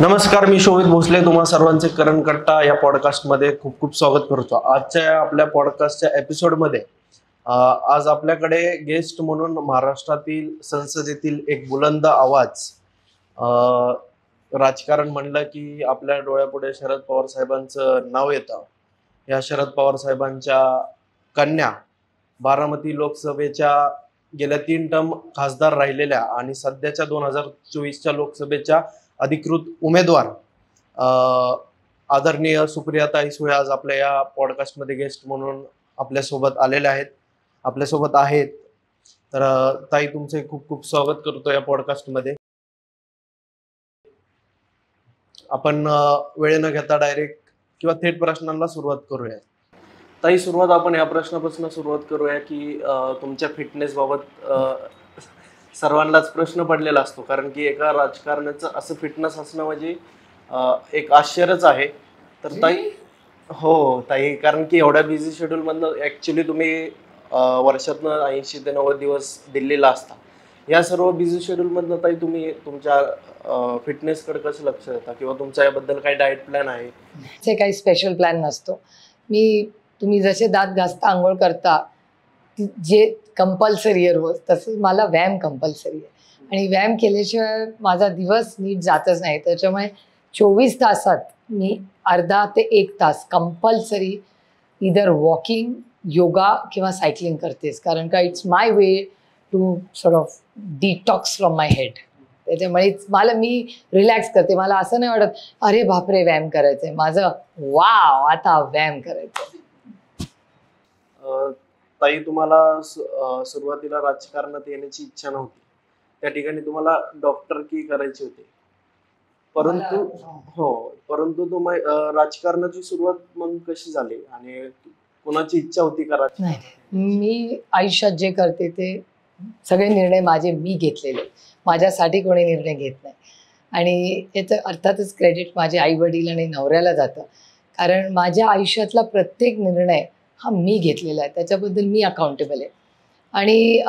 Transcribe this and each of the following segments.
नमस्कार, मी शोभित भोसले तुम्हा सर्वांचे करण कट्टा या पॉडकास्टमध्ये खूप खूप स्वागत करतो। आजच्या आपल्या पॉडकास्टच्या एपिसोडमध्ये आज आपल्याकडे गेस्ट म्हणून महाराष्ट्रातील संसदेतील एक बुलंद आवाज, राजकारण म्हणलं की आपल्या डोळ्यापुढे शरद पवार साहेबांचं नाव येतं। या शरद पवार साहेबांच्या कन्या, बारामती लोकसभेच्या गेल्या 3 टर्म खासदार राहिलेल्या आणि सध्याच्या 2024च्या लोकसभेच्या अधिकृत उमेदवार आदरणीय सुप्रियाताई सुळे आज आपल्या या पॉडकास्टमध्ये गेस्ट म्हणून आपल्यासोबत आलेले आहेत, आपल्यासोबत आहेत। तर ताई, तुमचे खूप खूप स्वागत करतो या पॉडकास्टमध्ये। आपण वेळ न घेता डायरेक्ट किंवा थेट प्रश्नांना सुरुवात करूया। ताई, सुरुवात आपण या प्रश्नापासून सुरुवात करूया की तुमच्या फिटनेस बाबत सर्वांनाच प्रश्न पडलेला असतो, कारण की एका राजकारण्याचं असं फिटनेस असणं म्हणजे एक आश्चर्यच आहे। तर ताई, हो ताई, कारण की एवढ्या बिझी शेड्यूलमधनं ॲक्च्युली तुम्ही वर्षातनं 80 ते 90 दिवस दिल्लीला असता। या सर्व बिझी शेड्यूलमधनं ताई तुम्ही तुमच्या फिटनेसकडे कसं लक्ष देता किंवा तुमचा याबद्दल काही डाएट प्लॅन आहे? ते काही स्पेशल प्लॅन नसतो। तुम्ही जसे दात घासता, आंघोळ करता, जे कंपल्सरी आहे रोज, तसंच मला व्यायाम कंपल्सरी आहे आणि व्यायाम केल्याशिवाय माझा दिवस नीट जातच नाही। त्याच्यामुळे 24 तासात मी अर्धा ते 1 तास कंपल्सरी इधर वॉकिंग, योगा किंवा सायकलिंग करतेच, कारण का it's my way to sort of detox from my head. त्याच्यामुळे मी रिलॅक्स करते। मला असं नाही वाटत अरे बापरे व्यायाम करायचंय, माझं वाव आता व्यायाम करायचंय। ताई, तुम्हाला सुरुवातीला राजकारणात येण्याची इच्छा नव्हती, त्या ठिकाणी तुम्हाला डॉक्टरकी करायची होती, परंतु तुम्ही राजकारणाची सुरुवात मग कशी झाली आणि कोणाची इच्छा होती का? नाही, मी आयुष्यात जे करते ते सगळे निर्णय मी घेतलेले, माझ्यासाठी कोणी निर्णय घेत नाही। आणि याचं अर्थातच क्रेडिट माझे आई वडील आणि नवऱ्याला जातं, कारण माझ्या आयुष्यातला प्रत्येक निर्णय हा मी घेतलेला आहे, त्याच्याबद्दल मी अकाउंटेबल आहे। आणि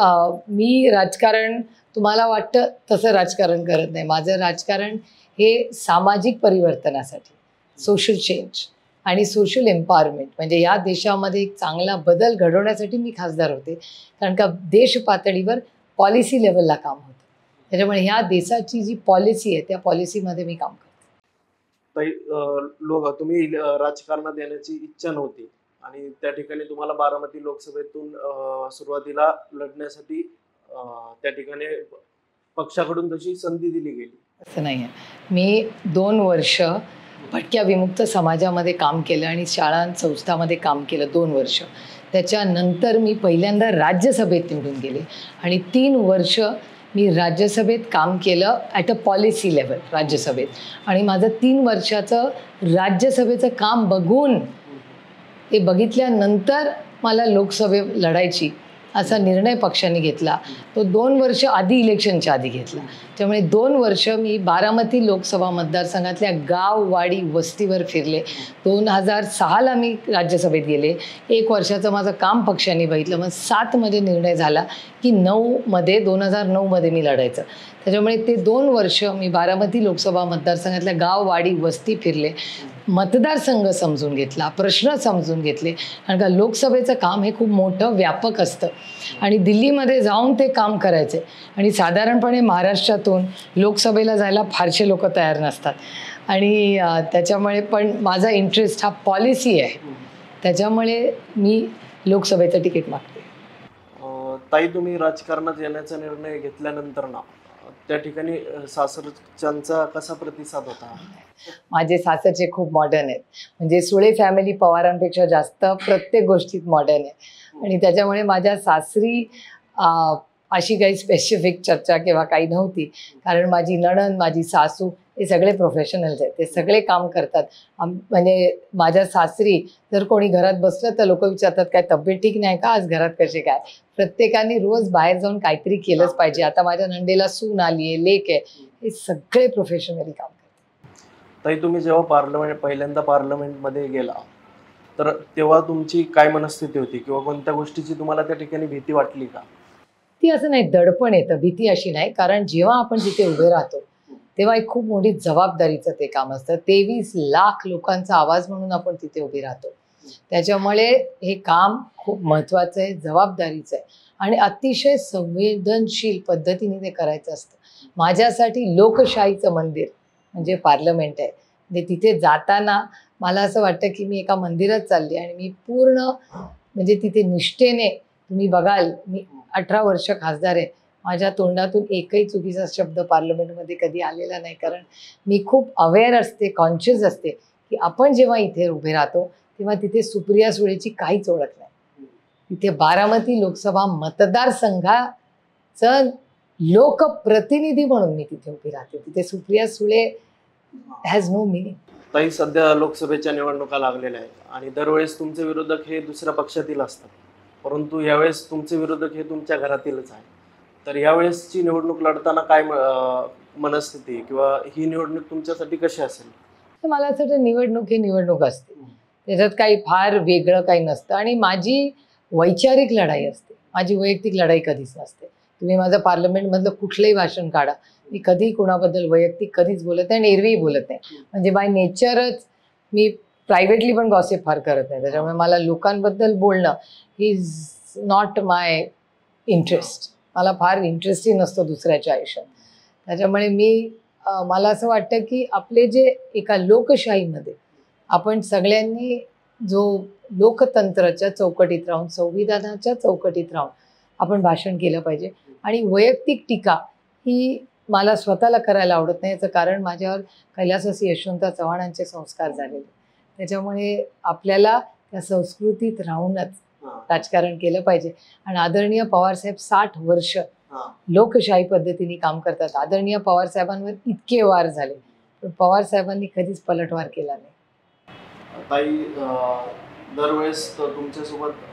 मी राजकारण तुम्हाला वाटतं तसं राजकारण करत नाही। माझं राजकारण हे सामाजिक परिवर्तनासाठी, सोशल चेंज आणि सोशल एम्पॉवरमेंट, म्हणजे या देशामध्ये एक चांगला बदल घडवण्यासाठी मी खासदार होते, कारण का देश पातळीवर पॉलिसी लेवलला काम होतं। त्याच्यामुळे ह्या देशाची जी पॉलिसी आहे त्या पॉलिसीमध्ये मी काम करते। ताई, तुम्ही राजकारणात येण्याची इच्छा नव्हती आणि त्या ठिकाणी तुम्हाला बारामती लोकसभेतून सुरुवातीला लढण्यासाठी त्या ठिकाणी पक्षाकडून तशी संधी दिली गेली। असं नाही आहे, मी 2 वर्ष भटक्या विमुक्त समाजामध्ये काम केलं आणि शाळा संस्थामध्ये काम केलं 2 वर्ष। त्याच्यानंतर मी पहिल्यांदा राज्यसभेत निवडून गेले आणि 3 वर्ष मी राज्यसभेत काम केलं ॲट अ पॉलिसी लेवल राज्यसभेत। आणि माझं 3 वर्षाचं राज्यसभेचं काम ते बघितल्यानंतर मला लोकसभे लढायची असा निर्णय पक्षाने घेतला, तो 2 वर्ष आधी इलेक्शनच्या आधी घेतला। त्यामुळे 2 वर्ष मी बारामती लोकसभा मतदारसंघातल्या गाव, वाडी, वस्तीवर फिरले। 2006ला मी राज्यसभेत गेले, 1 वर्षाचं माझं काम पक्षाने बघितलं। मग 7मध्ये निर्णय झाला की 2009मध्ये मी लढायचं। त्याच्यामुळे ते 2 वर्ष मी बारामती लोकसभा मतदारसंघातल्या गाव, वाडी, वस्ती फिरले, मतदारसंघ समजून घेतला, प्रश्न समजून घेतले, कारण का लोकसभेचं काम हे खूप मोठं व्यापक असतं आणि दिल्लीमध्ये जाऊन ते काम करायचे। आणि साधारणपणे महाराष्ट्रातून लोकसभेला जायला फारसे लोक तयार नसतात आणि त्याच्यामुळे पण माझा इंटरेस्ट हा पॉलिसी आहे, त्याच्यामुळे मी लोकसभेचं तिकीट मागते। ताई, तुम्ही राजकारणात येण्याचा निर्णय घेतल्यानंतर ना त्या ठिकाणी सासरच्यांचा कसा प्रतिसाद होता? माझे सासरचे खूप मॉडर्न आहेत, म्हणजे सुळे फॅमिली पवारांपेक्षा जास्त प्रत्येक गोष्टीत मॉडर्न आहे। आणि त्याच्यामुळे माझ्या सासरी अशी काही स्पेसिफिक चर्चा किंवा काही नव्हती, कारण माझी नणंद, माझी सासू हे सगळे प्रोफेशनल्स आहेत, ते सगळे काम करतात। म्हणजे माझ्या सासरी जर कोणी घरात बसलं तर लोक विचारतात काय तब्येत ठीक नाही का, आज घरात कसे काय? प्रत्येकाने रोज बाहेर जाऊन काहीतरी केलंच पाहिजे। आता माझ्या नंदेला सून आली आहे, लेक आहे, हे सगळे प्रोफेशनली काम करतात। ताई, तुम्ही जेव्हा पहिल्यांदा पार्लमेंटमध्ये गेला तर तेव्हा तुमची काय मनस्थिती होती किंवा कोणत्या गोष्टीची तुम्हाला त्या ठिकाणी भीती वाटली का? ती असं नाही, दडपण येतं, भीती अशी नाही, कारण जेव्हा आपण तिथे उभे राहतो तेव्हा एक खूप मोठी जबाबदारीचं ते काम असतं. 23 लाख लोकांचा आवाज म्हणून आपण तिथे उभे राहतो. त्याच्यामुळे हे काम खूप महत्त्वाचं आहे, जबाबदारीचं आहे आणि अतिशय संवेदनशील पद्धतीने ते करायचं असतं. माझ्यासाठी लोकशाहीचं मंदिर म्हणजे पार्लमेंट आहे. म्हणजे तिथे जाताना मला असं वाटतं की मी एका मंदिरात चालली आणि मी पूर्ण म्हणजे तिथे निष्ठेने तुम्ही बघाल, मी 18 वर्ष खासदार आहे. माझ्या तोंडातून एकही चुकीचा शब्द पार्लमेंटमध्ये कधी आलेला नाही, कारण मी खूप अवेअर असते, कॉन्शियस असते की आपण जेव्हा इथे उभे राहतो तेव्हा तिथे सुप्रिया सुळेची काहीच ओळख नाही. तिथे बारामती लोकसभा मतदारसंघाचं लोकप्रतिनिधी म्हणून मी तिथे उभी राहते. तिथे Supriya Sule has no meaning. ताई, सध्या लोकसभेच्या निवडणुका लागलेल्या आहेत आणि दरवेळेस तुमचे विरोधक हे दुसऱ्या पक्षातील असतात, परंतु यावेळेस तुमचे विरोधक हे तुमच्या घरातीलच आहे. तर यावेळेसची निवडणूक लढताना काय मनस्थिती किंवा ही निवडणूक तुमच्यासाठी कशी असेल? तर मला असं वाटतं निवडणूक ही निवडणूक असते, त्याच्यात काही फार वेगळं काही नसतं आणि माझी वैचारिक लढाई असते, माझी वैयक्तिक लढाई कधीच नसते. तुम्ही माझं पार्लमेंटमधलं कुठलंही भाषण काढा, मी कधीही कोणाबद्दल वैयक्तिक कधीच बोलत नाही आणि एरवीही बोलत नाही. म्हणजे बाय नेचरच मी प्रायव्हेटली पण गॉसिप फार करत नाही. त्याच्यामुळे मला लोकांबद्दल बोलणं इज नॉट माय इंटरेस्ट. मला फार इंटरेस्टही नसतो दुसऱ्याच्या आयुष्यात. त्याच्यामुळे मला असं वाटतं की आपले जे एका लोकशाहीमध्ये आपण सगळ्यांनी जो लोकतंत्राच्या चौकटीत राहून, संविधानाच्या चौकटीत राहून आपण भाषण केलं पाहिजे. आणि वैयक्तिक टीका ही मला स्वतःला करायला आवडत नाही. याचं कारण माझ्यावर कैलासवासी यशवंत चव्हाणांचे संस्कार झालेले. त्याच्यामुळे आपल्याला त्या संस्कृतीत राहूनच राजकारण केलं पाहिजे. आणि आदरणीय पवारसाहेब 60 वर्ष लोकशाही पद्धतीने काम करतात. आदरणीय पवारसाहेबांवर इतके वार झाले, पण पवारसाहेबांनी कधीच पलटवार केला नाही. ताई, दरवेळेस तुमच्यासोबत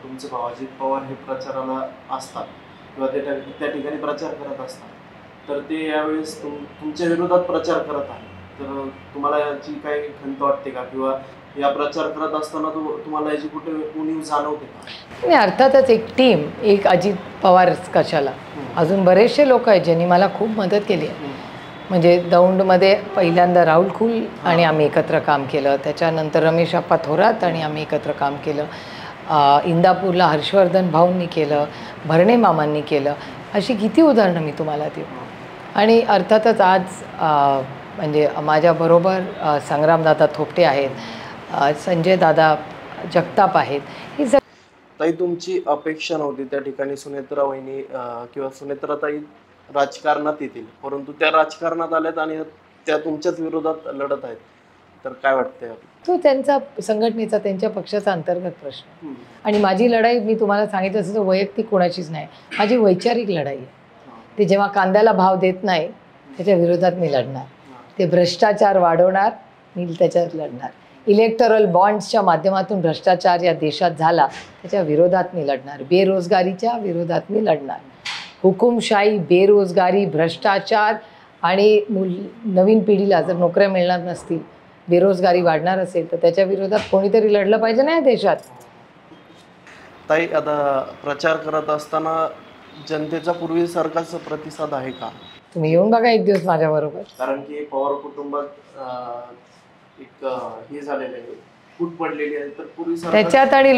तुमचे भाऊ अजित पवार हे प्रचाराला असतात किंवा त्या ठिकाणी प्रचार करत असतात, तर ते यावेळेस तुमच्या विरोधात प्रचार करत आहे. तर तुम्हाला याची काही खंत वाटते का, किंवा या प्रचार करत असताना तुम्हाला याची कुठे उणीव जाणवते का? नाही, अर्थातच एक टीम, एक अजित पवार कशाला, अजून बरेचसे लोक आहेत ज्यांनी मला खूप मदत केली आहे. म्हणजे दौंडमध्ये पहिल्यांदा राहुल कुल आणि आम्ही एकत्र काम केलं. त्याच्यानंतर रमेश आप्पा थोरात आणि आम्ही एकत्र काम केलं. इंदापूरला हर्षवर्धन भाऊंनी केलं, भरणे मामांनी केलं. अशी किती उदाहरणं मी तुम्हाला देऊ. आणि अर्थातच आज म्हणजे माझ्याबरोबर संग्रामदादा थोपटे आहेत, संजय दादा जगताप आहेत. ही ताई, तुमची अपेक्षा नव्हती त्या ठिकाणी सुनेत्रा वहिनी किंवा सुनेत्राताई राजकारणात येतील, परंतु त्या राजकारणात आल्यात आणि त्या तुमच्याच विरोधात लढत आहेत. तर काय वाटतंय? तो त्यांचा संघटनेचा, त्यांच्या पक्षाचा अंतर्गत प्रश्न. आणि माझी लढाई मी तुम्हाला सांगितलं असं वैयक्तिक कोणाचीच नाही, माझी वैचारिक लढाई आहे. ते जेव्हा कांद्याला भाव देत नाही त्याच्या विरोधात मी लढणार. ते भ्रष्टाचार वाढवणार, मी त्याच्यात लढणार. इलेक्टरल बॉन्ड्सच्या माध्यमातून भ्रष्टाचार या देशात झाला त्याच्या विरोधात मी लढणार. बेरोजगारीच्या विरोधात मी लढणार. हुकुमशाही, बेरोजगारी, भ्रष्टाचार आणि नवीन पिढीला जर नोकऱ्या मिळणार नसतील, बेरोजगारी वाढणार असेल, तर त्याच्या विरोधात कोणीतरी लढलं पाहिजे ना या देशात. ताई, आता प्रचार करत असताना जनतेचा पूर्वीसारखाच प्रतिसाद आहे का? तुम्ही येऊन बघा एक दिवस माझ्याबरोबर. कारण की पवार कुटुंबात एक हे झालेलं आहे, फूट पडलेली आहे, तर पूर्वी त्याच्यात आणि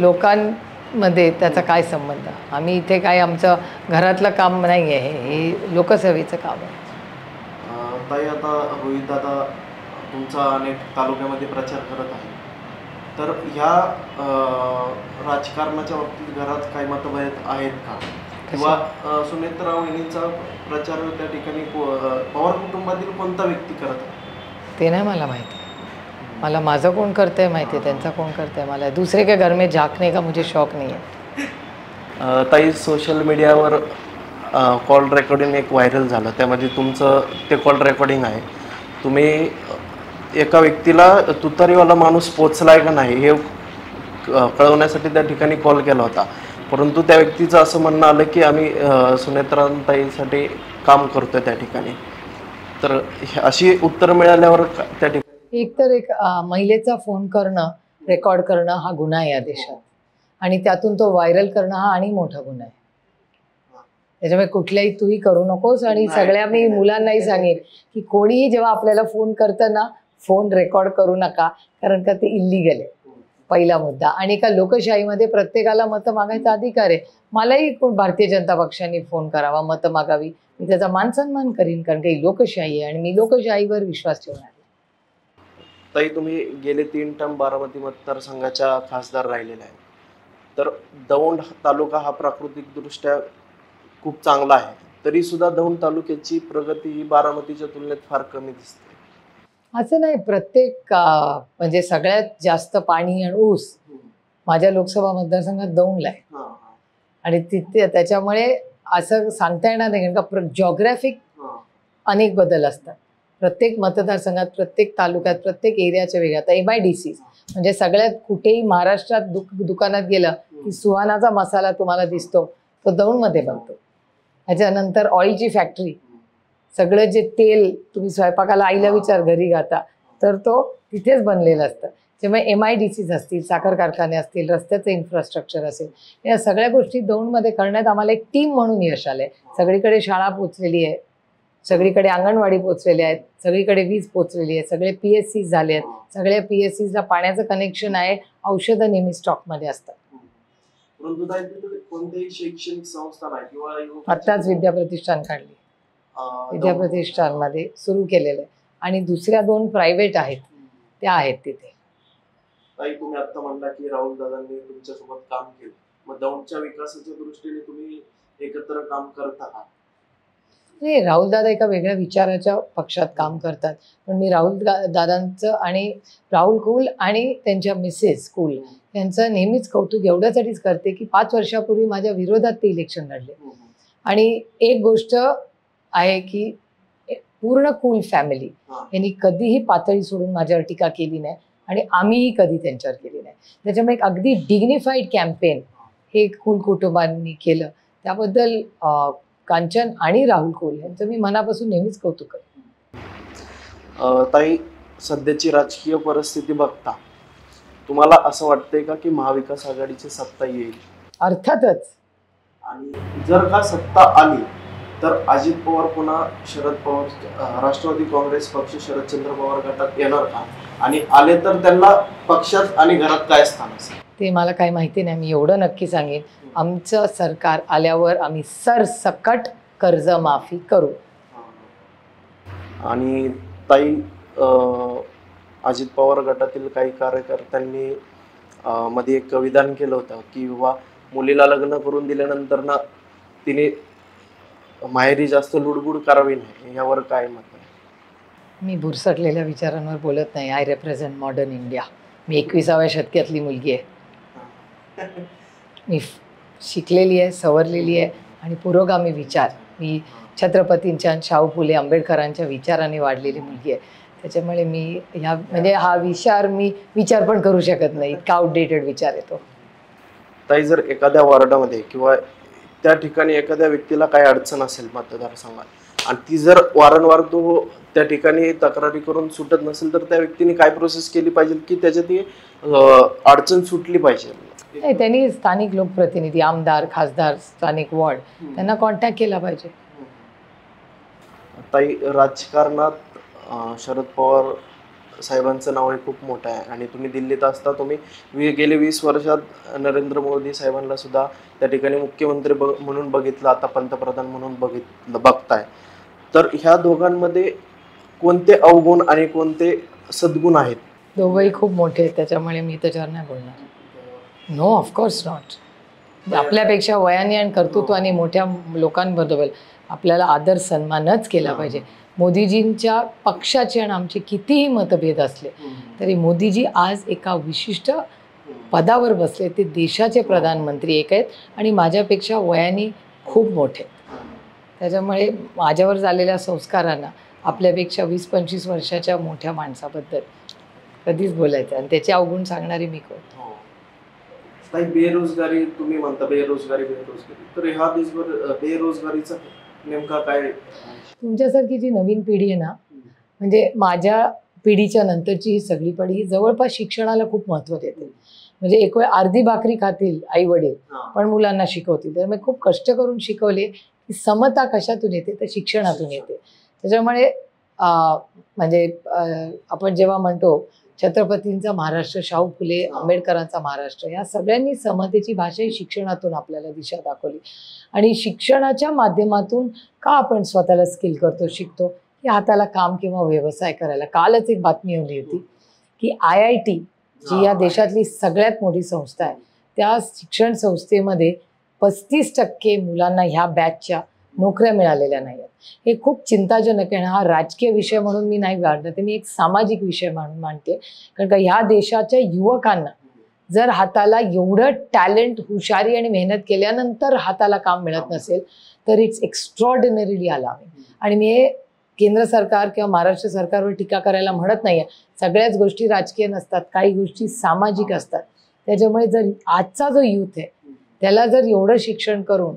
लोकांमध्ये त्याचा काय संबंध? आम्ही इथे काय आमचं घरातलं काम नाही आहे, हे लोकसेवेचं काम आहे. ताई, आता रोहित दादा तुमचा अनेक तालुक्यामध्ये प्रचार करत आहे, तर ह्या राजकारणाच्या बाबतीत घरात काही मतभेद आहेत का, किंवा सुनेत्रा वहिनींचा प्रचार त्या ठिकाणी पवार कुटुंबातील कोणता व्यक्ती करत आहे? ते नाही मला माहिती. मला माझं कोण करतंय माहिती आहे, त्यांचा कोण करतंय मला. दुसरे के घर में झांकने का मुझे शौक नाही आहे. ताई, सोशल मीडियावर कॉल रेकॉर्डिंग एक व्हायरल झालं, त्यामध्ये तुमचं ते कॉल रेकॉर्डिंग आहे. तुम्ही एका व्यक्तीला तुतारीवाला माणूस पोचलाय का नाही हे कळवण्यासाठी त्या ठिकाणी कॉल केला होता, परंतु त्या व्यक्तीचं असं म्हणणं आलं की आम्ही सुनेत्राताईसाठी काम करतोय त्या ठिकाणी. तर अशी उत्तर मिळाल्यावर त्या ठिकाणी एक महिलेचा फोन करणं, रेकॉर्ड करणं हा गुन्हा आहे या देशात, आणि त्यातून तो व्हायरल करणं हा आणि मोठा गुन्हा आहे. त्याच्यामुळे कुठल्याही तूही करू नकोस. आणि सगळ्या मी मुलांनाही सांगेन की कोणीही जेव्हा आपल्याला फोन करतं ना, फोन रेकॉर्ड करू नका, कारण का ते इल्लीगल आहे, पहिला मुद्दा. आणि एका लोकशाहीमध्ये प्रत्येकाला मतं मागायचा अधिकार आहे. मलाही भारतीय जनता पक्षाने फोन करावा, मतं मागावी, मी त्याचा मान सन्मान करीन, कारण की लोकशाही आहे आणि मी लोकशाहीवर विश्वास ठेवणार. ताई, तुम्ही गेले 3 टर्म बारामती मतदारसंघाच्या खासदार राहिलेल्या आहेत. तर दौंड तालुका हा प्राकृतिकदृष्ट्या खूप चांगला आहे, तरी सुद्धा दौंड तालुक्याची प्रगती ही बारामतीच्या तुलनेत फार कमी दिसते. असं नाही, प्रत्येक म्हणजे सगळ्यात जास्त पाणी आणि ऊस माझ्या लोकसभा मतदारसंघात दौंडला आहे. आणि तिथे त्याच्यामुळे असं सांगता येणार नाही, कारण का जॉग्राफिक अनेक बदल असतात प्रत्येक मतदारसंघात, प्रत्येक तालुक्यात, प्रत्येक एरियाच्या वेगळ्या. आता MIDC म्हणजे सगळ्यात कुठेही महाराष्ट्रात दुकानात गेलं की सुहानाचा मसाला तुम्हाला दिसतो, तो दौंडमध्ये बनतो. त्याच्यानंतर ऑइलची फॅक्टरी, सगळं जे तेल तुम्ही स्वयंपाकाला आईला विचार घरी घाता तर तो तिथेच बनलेलं असतं. त्यामुळे MIDCs असतील, साखर कारखाने असतील, रस्त्याचं इन्फ्रास्ट्रक्चर असेल, या सगळ्या गोष्टी दौंडमध्ये करण्यात आम्हाला एक टीम म्हणून यश आलंय. सगळीकडे शाळा पोचलेली आहे, सगळीकडे अंगणवाडी पोचलेली आहेत, सगळीकडे वीज पोचलेली आहे, सगळे PSCs झाले आहेत, सगळ्या PSCsला पाण्याचं कनेक्शन आहे, औषधं नेहमी स्टॉकमध्ये असतात. कोणतेही शैक्षणिक संस्था नाही किंवा आत्ताच विद्याप्रतिष्ठान काढली, विद्याप्रतिष्ठानमध्ये सुरू केलेलं आहे. आणि दुसऱ्या 2 प्रायव्हेट आहेत, त्या आहेत तिथे. ताई, तुम्ही आता म्हणला की राहुल दादांनी तुमच्यासोबत काम केलं, मग दौंडच्या विकासाच्या दृष्टीने तुम्ही एकत्र काम करता का? नाही, राहुल दादा एका वेगळ्या विचाराच्या पक्षात काम करतात, पण मी राहुल दादांचं आणि राहुल कुल आणि त्यांच्या मिसेस कुल यांचं नेहमीच कौतुक एवढ्यासाठीच करते की 5 वर्षापूर्वी माझ्या विरोधात ते इलेक्शन लढले. आणि एक गोष्ट आहे की पूर्ण कुल फॅमिली यांनी कधीही पातळी सोडून माझ्यावर टीका केली नाही आणि आम्हीही कधी त्यांच्यावर केली नाही. त्याच्यामुळे एक अगदी डिग्निफाईड कॅम्पेन हे कुल कुटुंबांनी केलं, त्याबद्दल कांचन आणि राहुल कुल यांचं मी मनापासून नेहमीच कौतुक करते. ताई, सध्याची राजकीय परिस्थिती बघता तुम्हाला असं वाटतंय का की महाविकास आघाडीची सत्ता येईल? अर्थातच. आणि जर का सत्ता आली तर अजित पवार पुन्हा शरद पवार राष्ट्रवादी काँग्रेस पक्ष शरदचंद्र पवार गटात येणार का? आणि आले तर त्यांना पक्षात आणि घरात काय स्थान असेल? ते मला काही माहिती नाही. मी एवढं नक्की सांगेन, आमचं सरकार आल्यावर आम्ही सरसकट कर्जमाफी करू. आणि ताई, अजित पवार गटातील काही कार्यकर्त्यांनी मध्ये एक विधान केलं होतं की बाबा मुलीला लग्न करून दिल्यानंतर ना तिने माहेरी जास्त लुडबुड करावी नाही, यावर काय मत आहे? मी बुरसटलेल्या विचारांवर बोलत नाही. I represent modern India. मी 21व्या शतकातली मुलगी आहे. मी शिकलेली आहे, सवरलेली आहे आणि पुरोगामी विचार, मी छत्रपतींच्या, शाहू फुले, आंबेडकरांच्या विचाराने वाढलेली मुलगी आहे. त्याच्यामुळे मी ह्या म्हणजे हा विचार पण करू शकत नाही, इतका आउटडेटेड विचार येतो. ताई, जर एखाद्या वॉर्डामध्ये किंवा त्या ठिकाणी एखाद्या व्यक्तीला काही अडचण असेल मतदारसंघात आणि ती जर वारंवार तो त्या ठिकाणी तक्रारी करून सुटत नसेल तर त्या व्यक्तीने काय प्रोसेस केली पाहिजे की त्याच्यात ती अडचण सुटली पाहिजे? त्यांनी स्थानिक लोकप्रतिनिधी, आमदार, खासदार, स्थानिक वॉर्ड त्यांना कॉन्टॅक्ट केला पाहिजे. ताई, राजकारणात शरद पवार साहेबांचं नाव हे खूप मोठं आहे आणि तुम्ही दिल्लीत असता, तुम्ही गेले 20 वर्षात नरेंद्र मोदी साहेबांना सुद्धा त्या ठिकाणी मुख्यमंत्री म्हणून बघितलं, आता पंतप्रधान म्हणून बघताय. तर ह्या दोघांमध्ये कोणते अवगुण आणि कोणते सद्गुण आहेत? दोघंही खूप मोठे आहेत, त्याच्यामुळे मी त्याच्यावर नाही बोलणार. No, of course not. आपल्यापेक्षा वयाने आणि कर्तृत्वाने मोठ्या लोकांबद्दल आपल्याला आदर सन्मानच केला पाहिजे. मोदीजींच्या पक्षाचे आणि आमचे कितीही मतभेद असले तरी मोदीजी आज एका विशिष्ट पदावर बसले, ते देशाचे प्रधानमंत्री एक आहेत आणि माझ्यापेक्षा वयाने खूप मोठे. त्याच्यामुळे माझ्यावर झालेल्या संस्कारांना आपल्यापेक्षा 20-25 वर्षाच्या मोठ्या माणसाबद्दल कधीच बोलायचं आणि त्याचे अवगुण सांगणारी मी कोण? बेरोजगारी, तुम्ही म्हणता बेरोजगारी, तर ह्या देशभर बेरोजगारीचा नेमका काय? तुमच्यासारखी जी नवीन पिढी आहे ना, म्हणजे माझ्या पिढीच्या नंतरची ही सगळी पिढी जवळपास शिक्षणाला खूप महत्त्व देते. म्हणजे एक वेळ अर्धी भाकरी खातील आई वडील पण मुलांना शिकवतील. तर मी खूप कष्ट करून शिकवले की समता कशातून येते, तर शिक्षणातून येते. त्याच्यामुळे म्हणजे आपण जेव्हा म्हणतो छत्रपतींचा महाराष्ट्र, शाहू फुले आंबेडकरांचा महाराष्ट्र, या सगळ्यांनी समतेची भाषा ही शिक्षणातून आपल्याला दिशा दाखवली. आणि शिक्षणाच्या माध्यमातून का आपण स्वतःला स्किल करतो, शिकतो, की हाताला काम किंवा व्यवसाय करायला. कालच एक बातमी आली होती की IIT जी या देशातली सगळ्यात मोठी संस्था आहे, त्या शिक्षण संस्थेमध्ये 35% मुलांना ह्या बॅचच्या नोकऱ्या मिळालेल्या नाही आहेत. हे खूप चिंताजनक आहे. हा राजकीय विषय म्हणून मी नाही मांडत, ते मी एक सामाजिक विषय म्हणून मांडते. कारण का ह्या देशाच्या युवकांना जर हाताला एवढं टॅलेंट, हुशारी आणि मेहनत केल्यानंतर हाताला काम मिळत नसेल तर इट्स एक्स्ट्रॉर्डिनरीली अलार्मिंग. आणि मी हे केंद्र सरकार किंवा महाराष्ट्र सरकारवर टीका करायला म्हणत नाही आहे. सगळ्याच गोष्टी राजकीय नसतात, काही गोष्टी सामाजिक असतात. त्याच्यामुळे जर आजचा जो यूथ आहे त्याला जर एवढं शिक्षण करून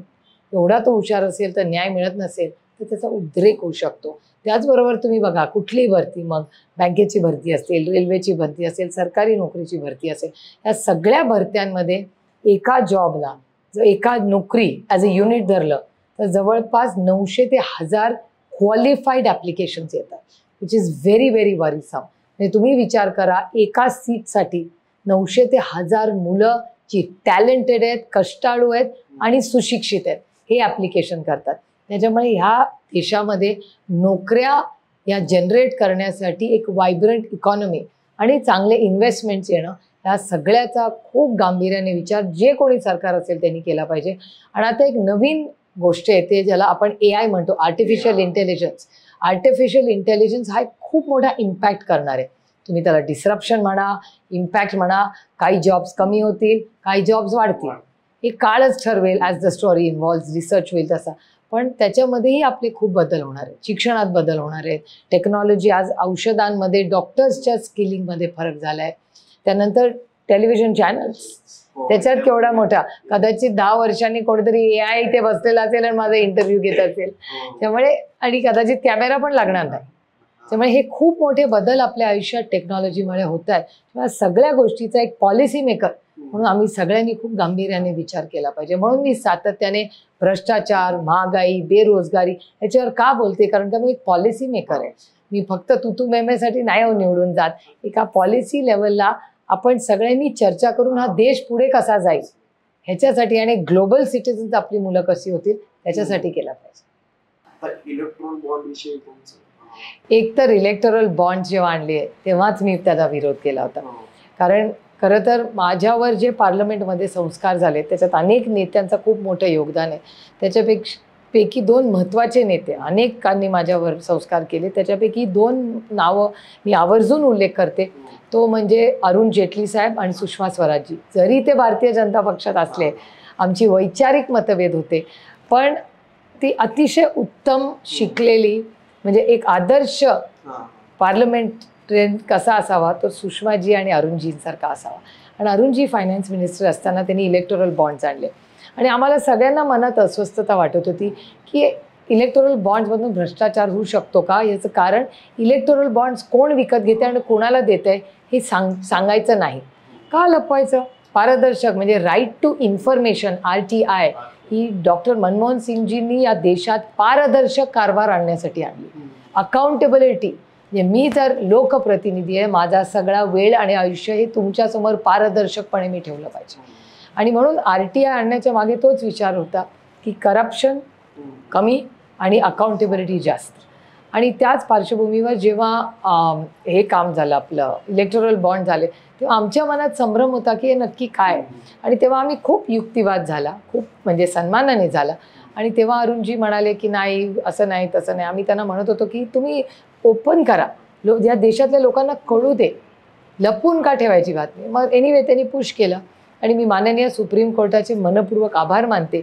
एवढा तो हुशार असेल तर न्याय मिळत नसेल तर त्याचा उद्रेक होऊ शकतो. त्याचबरोबर तुम्ही बघा कुठलीही भरती, मग बँकेची भरती असेल, रेल्वेची भरती असेल, सरकारी नोकरीची भरती असेल, या सगळ्या भरत्यांमध्ये एका जॉबला जर एका नोकरी ॲज अ युनिट धरलं तर जवळपास 900 ते 1000 क्वालिफाईड ॲप्लिकेशन्स येतात, विच इज व्हेरी व्हेरी वरिसम. म्हणजे तुम्ही विचार करा, एका सीटसाठी 900 ते 1000 मुलं जी टॅलेंटेड आहेत, कष्टाळू आहेत आणि सुशिक्षित आहेत हे ॲप्लिकेशन करतात. त्याच्यामुळे ह्या देशामध्ये नोकऱ्या या जनरेट करण्यासाठी एक वायब्रंट इकॉनॉमी आणि चांगले इन्व्हेस्टमेंट्स येणं, ह्या सगळ्याचा खूप गांभीर्याने विचार जे कोणी सरकार असेल त्यांनी केला पाहिजे. आणि आता एक नवीन गोष्ट येते ज्याला आपण AI म्हणतो, आर्टिफिशियल इंटेलिजन्स. आर्टिफिशियल इंटेलिजन्स हा एक खूप मोठा इम्पॅक्ट करणार आहे. तुम्ही त्याला डिस्रप्शन म्हणा, इम्पॅक्ट म्हणा. काही जॉब्स कमी होतील, काही जॉब्स वाढतील. हे काळच ठरवेल, as the story involve, research होईल तसा. पण त्याच्यामध्येही आपले खूप बदल होणार आहेत, शिक्षणात बदल होणार आहेत, टेक्नॉलॉजी, आज औषधांमध्ये डॉक्टर्सच्या स्किलिंगमध्ये फरक झाला आहे. त्यानंतर टेलिव्हिजन चॅनल्स, त्याच्यात केवढा मोठा, कदाचित 10 वर्षांनी कोणीतरी AI इथे बसलेला असेल आणि माझा इंटरव्ह्यू घेत असेल. त्यामुळे आणि कदाचित कॅमेरा पण लागणार नाही. त्यामुळे हे खूप मोठे बदल आपल्या आयुष्यात टेक्नॉलॉजीमुळे होत आहेत. तेव्हा सगळ्या गोष्टीचा एक पॉलिसी मेकर म्हणून आम्ही सगळ्यांनी खूप गांभीर्याने विचार केला पाहिजे. म्हणून मी सातत्याने भ्रष्टाचार, महागाई, बेरोजगारी याच्यावर का बोलते, कारण का मी एक पॉलिसी मेकर आहे. मी फक्त तुतू मेमेसाठी नाही निवडून जात. एका पॉलिसी लेवलला आपण सगळ्यांनी चर्चा करून हा देश पुढे कसा जाईल ह्याच्यासाठी आणि ग्लोबल सिटीजन्स आपली मुलं कशी होतील त्याच्यासाठी केला पाहिजे. इलेक्ट्रॉन बॉन्ड विषयी एक तर इलेक्टोरल बॉन्ड जेव्हा आणले तेव्हाच मी त्याचा विरोध केला होता. कारण खरं तर माझ्यावर जे पार्लमेंटमध्ये संस्कार झाले त्याच्यात अनेक नेत्यांचं खूप मोठं योगदान आहे. त्याच्यापैकी 2 महत्त्वाचे नेते अनेकांनी माझ्यावर संस्कार केले. त्याच्यापैकी 2 नावं मी आवर्जून उल्लेख करते. तो म्हणजे अरुण जेटली साहेब आणि सुषमा स्वराजजी. जरी ते भारतीय जनता पक्षात असले, आमची वैचारिक मतभेद होते, पण ती अतिशय उत्तम शिकलेली, म्हणजे एक आदर्श पार्लमेंटरियन कसा असावा तो सुषमाजी आणि अरुणजींसारखा असावा. आणि अरुणजी फायनान्स मिनिस्टर असताना त्यांनी इलेक्टोरल बॉन्ड्स आणले आणि आम्हाला सगळ्यांना मनात अस्वस्थता वाटत होती की इलेक्टोरल बॉन्ड्समधून भ्रष्टाचार होऊ शकतो का. याचं कारण इलेक्टोरल बॉन्ड्स कोण विकत घेते आणि कोणाला देतं आहे हे सांगायचं नाही. का लपवायचं. पारदर्शक म्हणजे राईट टू इन्फॉर्मेशन, RTI ही डॉक्टर मनमोहन सिंगजींनी या देशात पारदर्शक कारभार आणण्यासाठी आणली. अकाउंटेबिलिटी म्हणजे मी जर लोकप्रतिनिधी आहे, माझा सगळा वेळ आणि आयुष्य हे तुमच्यासमोर पारदर्शकपणे मी ठेवलं पाहिजे. आणि म्हणून RTI आणण्याच्या मागे तोच विचार होता की करप्शन कमी आणि अकाउंटेबिलिटी जास्त. आणि त्याच पार्श्वभूमीवर जेव्हा हे काम झालं, आपलं इलेक्टोरल बॉन्ड झाले, तेव्हा आमच्या मनात संभ्रम होता की हे नक्की काय. आणि तेव्हा आम्ही खूप युक्तिवाद झाला, खूप म्हणजे सन्मानाने झाला. आणि तेव्हा अरुणजी म्हणाले की नाही, असं नाही, तसं नाही. आम्ही त्यांना म्हणत होतो की तुम्ही ओपन करा, या देशातल्या लोकांना कळू दे, लपून का ठेवायची बातमी. मग एनिवे त्यांनी पुश केलं आणि मी माननीय सुप्रीम कोर्टाचे मनपूर्वक आभार मानते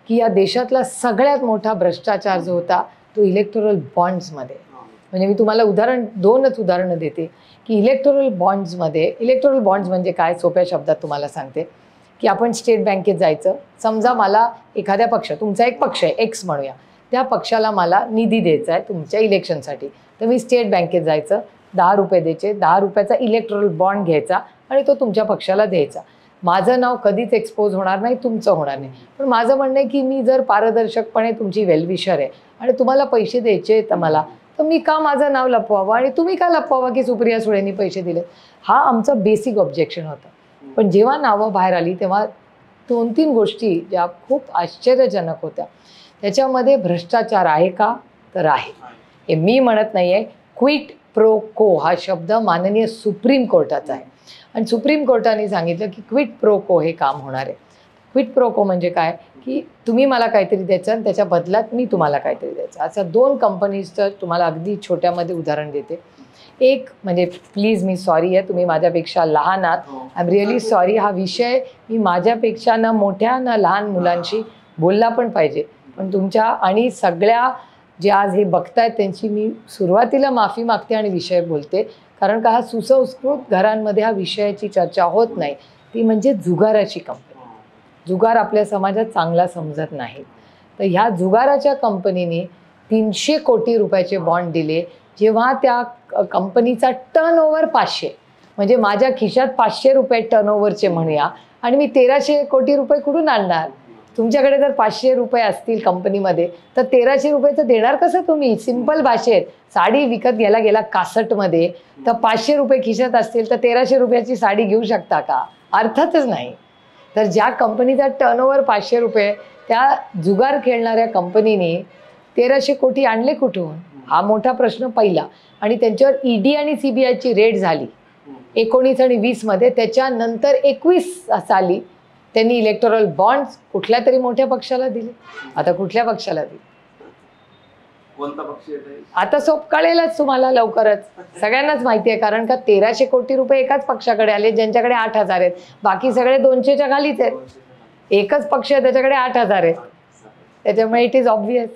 की या देशातला सगळ्यात मोठा भ्रष्टाचार जो होता तो इलेक्टोरल बॉन्ड्समध्ये. म्हणजे मी तुम्हाला 2च उदाहरणं देते की इलेक्टोरल बॉन्ड्स म्हणजे काय, सोप्या शब्दात तुम्हाला सांगते की आपण स्टेट बँकेत जायचं. समजा मला एखाद्या पक्ष, तुमचा एक पक्ष आहे X म्हणूया, त्या पक्षाला मला निधी द्यायचा आहे तुमच्या इलेक्शनसाठी, तर मी स्टेट बँकेत जायचं, 10 रुपये द्यायचे, 10 रुपयाचा इलेक्टोरल बॉन्ड घ्यायचा आणि तो तुमच्या पक्षाला द्यायचा. माझं नाव कधीच एक्सपोज होणार नाही, तुमचं होणार नाही. पण माझं म्हणणं आहे की मी जर पारदर्शकपणे तुमची वेलविशर आहे आणि तुम्हाला पैसे द्यायचे तर मला, तर मी का माझं नाव लपवावं आणि तुम्ही का लपवावं की सुप्रिया सुळेंनी पैसे दिले? हा आमचं बेसिक ऑब्जेक्शन होतं. पण जेव्हा नावं बाहेर आली तेव्हा 2-3 गोष्टी ज्या खूप आश्चर्यजनक होत्या. त्याच्यामध्ये भ्रष्टाचार आहे का? तर आहे. हे मी म्हणत नाही आहे. क्विट प्रो को हा शब्द माननीय सुप्रीम कोर्टाचा आहे आणि सुप्रीम कोर्टाने सांगितलं की क्विट प्रो को हे काम होणार आहे. क्विट प्रो को म्हणजे काय की तुम्ही मला काहीतरी द्यायचं आणि त्याच्या बदल्यात मी तुम्हाला काहीतरी द्यायचं. असं 2 कंपनीजचं तुम्हाला अगदी छोट्यामध्ये उदाहरण देते. एक म्हणजे प्लीज मी सॉरी आहे, तुम्ही माझ्यापेक्षा लहान आहात, आय एम रिअली सॉरी. हा विषय मी माझ्यापेक्षा न मोठ्या न लहान मुलांशी बोलला पण पाहिजे. पण तुमच्या आणि सगळ्या जे आज हे बघतायत त्यांची मी सुरुवातीला माफी मागते आणि विषय बोलते, कारण का हा सुसंस्कृत घरांमध्ये हा विषयाची चर्चा होत नाही. ती म्हणजे जुगाराची कंपनी. जुगार आपल्या समाजात चांगला समजत नाही. तर ह्या जुगाराच्या कंपनीने 300 कोटी रुपयाचे बॉन्ड दिले. जेव्हा त्या कंपनीचा टर्नओव्हर 500, म्हणजे माझ्या खिशात 500 रुपये टर्नओव्हरचे म्हणूया आणि मी 1300 कोटी रुपये कुठून आणणार? तुमच्याकडे जर 500 रुपये असतील कंपनीमध्ये तर 1300 रुपये तर देणार कसं तुम्ही? सिंपल भाषेत साडी विकत घ्यायला गेला कासटमध्ये तर 500 रुपये खिशात असतील तर 1300 रुपयाची साडी घेऊ शकता का? अर्थातच नाही. तर ज्या कंपनीचा टर्नओव्हर 500 रुपये, त्या जुगार खेळणाऱ्या कंपनीने 1300 कोटी आणले कुठून? हा मोठा प्रश्न पहिला. आणि त्यांच्यावर ईडी आणि सीबीआयची रेड झाली 19 आणि 20 मध्ये. त्याच्यानंतर 21 साली त्यांनी इलेक्टोरल बॉन्ड्स कुठल्या तरी मोठ्या पक्षाला दिले. आता कुठल्या पक्षाला दिले? कोणता पक्ष येते आता सोप कळेलच तुम्हाला लवकरच. सगळ्यांनाच माहिती आहे, कारण का 1300 कोटी रुपये एकाच पक्षाकडे आले ज्यांच्याकडे 8000 आहेत. बाकी सगळे 200च्या खालीच आहेत. एकच पक्ष आहे त्याच्याकडे 8000 आहेत. त्याच्यामुळे इट इज ऑब्व्हियस.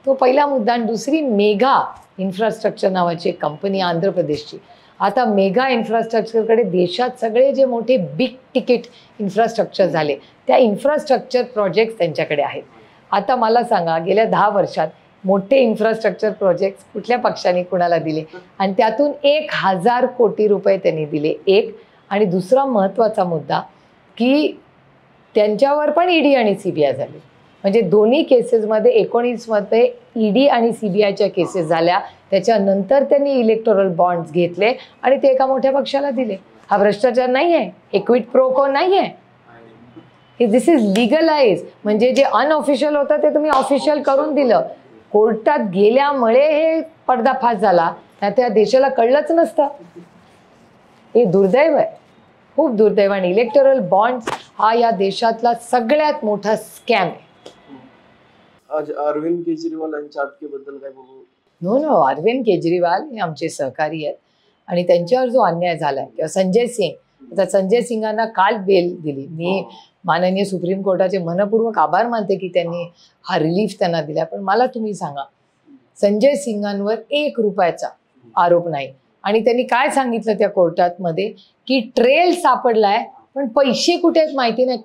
तो पहिला मुद्दा. आणि दुसरी मेगा इन्फ्रास्ट्रक्चर नावाची एक कंपनी आंध्र प्रदेशची. आता मेगा इन्फ्रास्ट्रक्चरकडे देशात सगळे जे मोठे बिग तिकीट इन्फ्रास्ट्रक्चर झाले त्या इन्फ्रास्ट्रक्चर प्रोजेक्ट्स त्यांच्याकडे आहेत. आता मला सांगा, गेल्या 10 वर्षात मोठे इन्फ्रास्ट्रक्चर प्रोजेक्ट्स कुठल्या पक्षाने कुणाला दिले? आणि त्यातून 1000 कोटी रुपये त्यांनी दिले. एक. आणि दुसरा महत्त्वाचा मुद्दा की त्यांच्यावर पण ईडी आणि सीबीआय झाले. म्हणजे दोन्ही केसेसमध्ये 19 मध्ये ईडी आणि सीबीआयच्या केसेस झाल्या. त्याच्यानंतर त्यांनी इलेक्टोरल बॉन्ड्स घेतले आणि ते एका मोठ्या पक्षाला दिले. हा भ्रष्टाचार नाही आहे? हे क्विट प्रो को नाही आहे? हे दिस इज लिगलाइज. म्हणजे जे अनऑफिशियल होतं ते तुम्ही ऑफिशियल करून दिलं. कोर्टात गेल्यामुळे हे पर्दाफाश झाला, नाही त्या देशाला कळलंच नसतं. हे दुर्दैव आहे, खूप दुर्दैव. आणि इलेक्टोरल बॉन्ड्स हा या देशातला सगळ्यात मोठा स्कॅम आहे. आज अरविंद केजरीवाल यांच्या अटकेबद्दल काय बघू? नो, अरविंद केजरीवाल हे आमचे सहकारी आहेत आणि त्यांच्यावर जो अन्याय झाला आहे, किंवा संजय सिंग, आता संजय सिंगांना काल बेल दिली. मी माननीय सुप्रीम कोर्टाचे मनपूर्वक आभार मानते की त्यांनी हा रिलीफ त्यांना दिला. पण मला तुम्ही सांगा, संजय सिंगांवर 1 रुपयाचा आरोप नाही. आणि त्यांनी काय सांगितलं त्या कोर्टात मध्ये की ट्रेल सापडलाय पण पैसे कुठे आहेत माहिती नाही.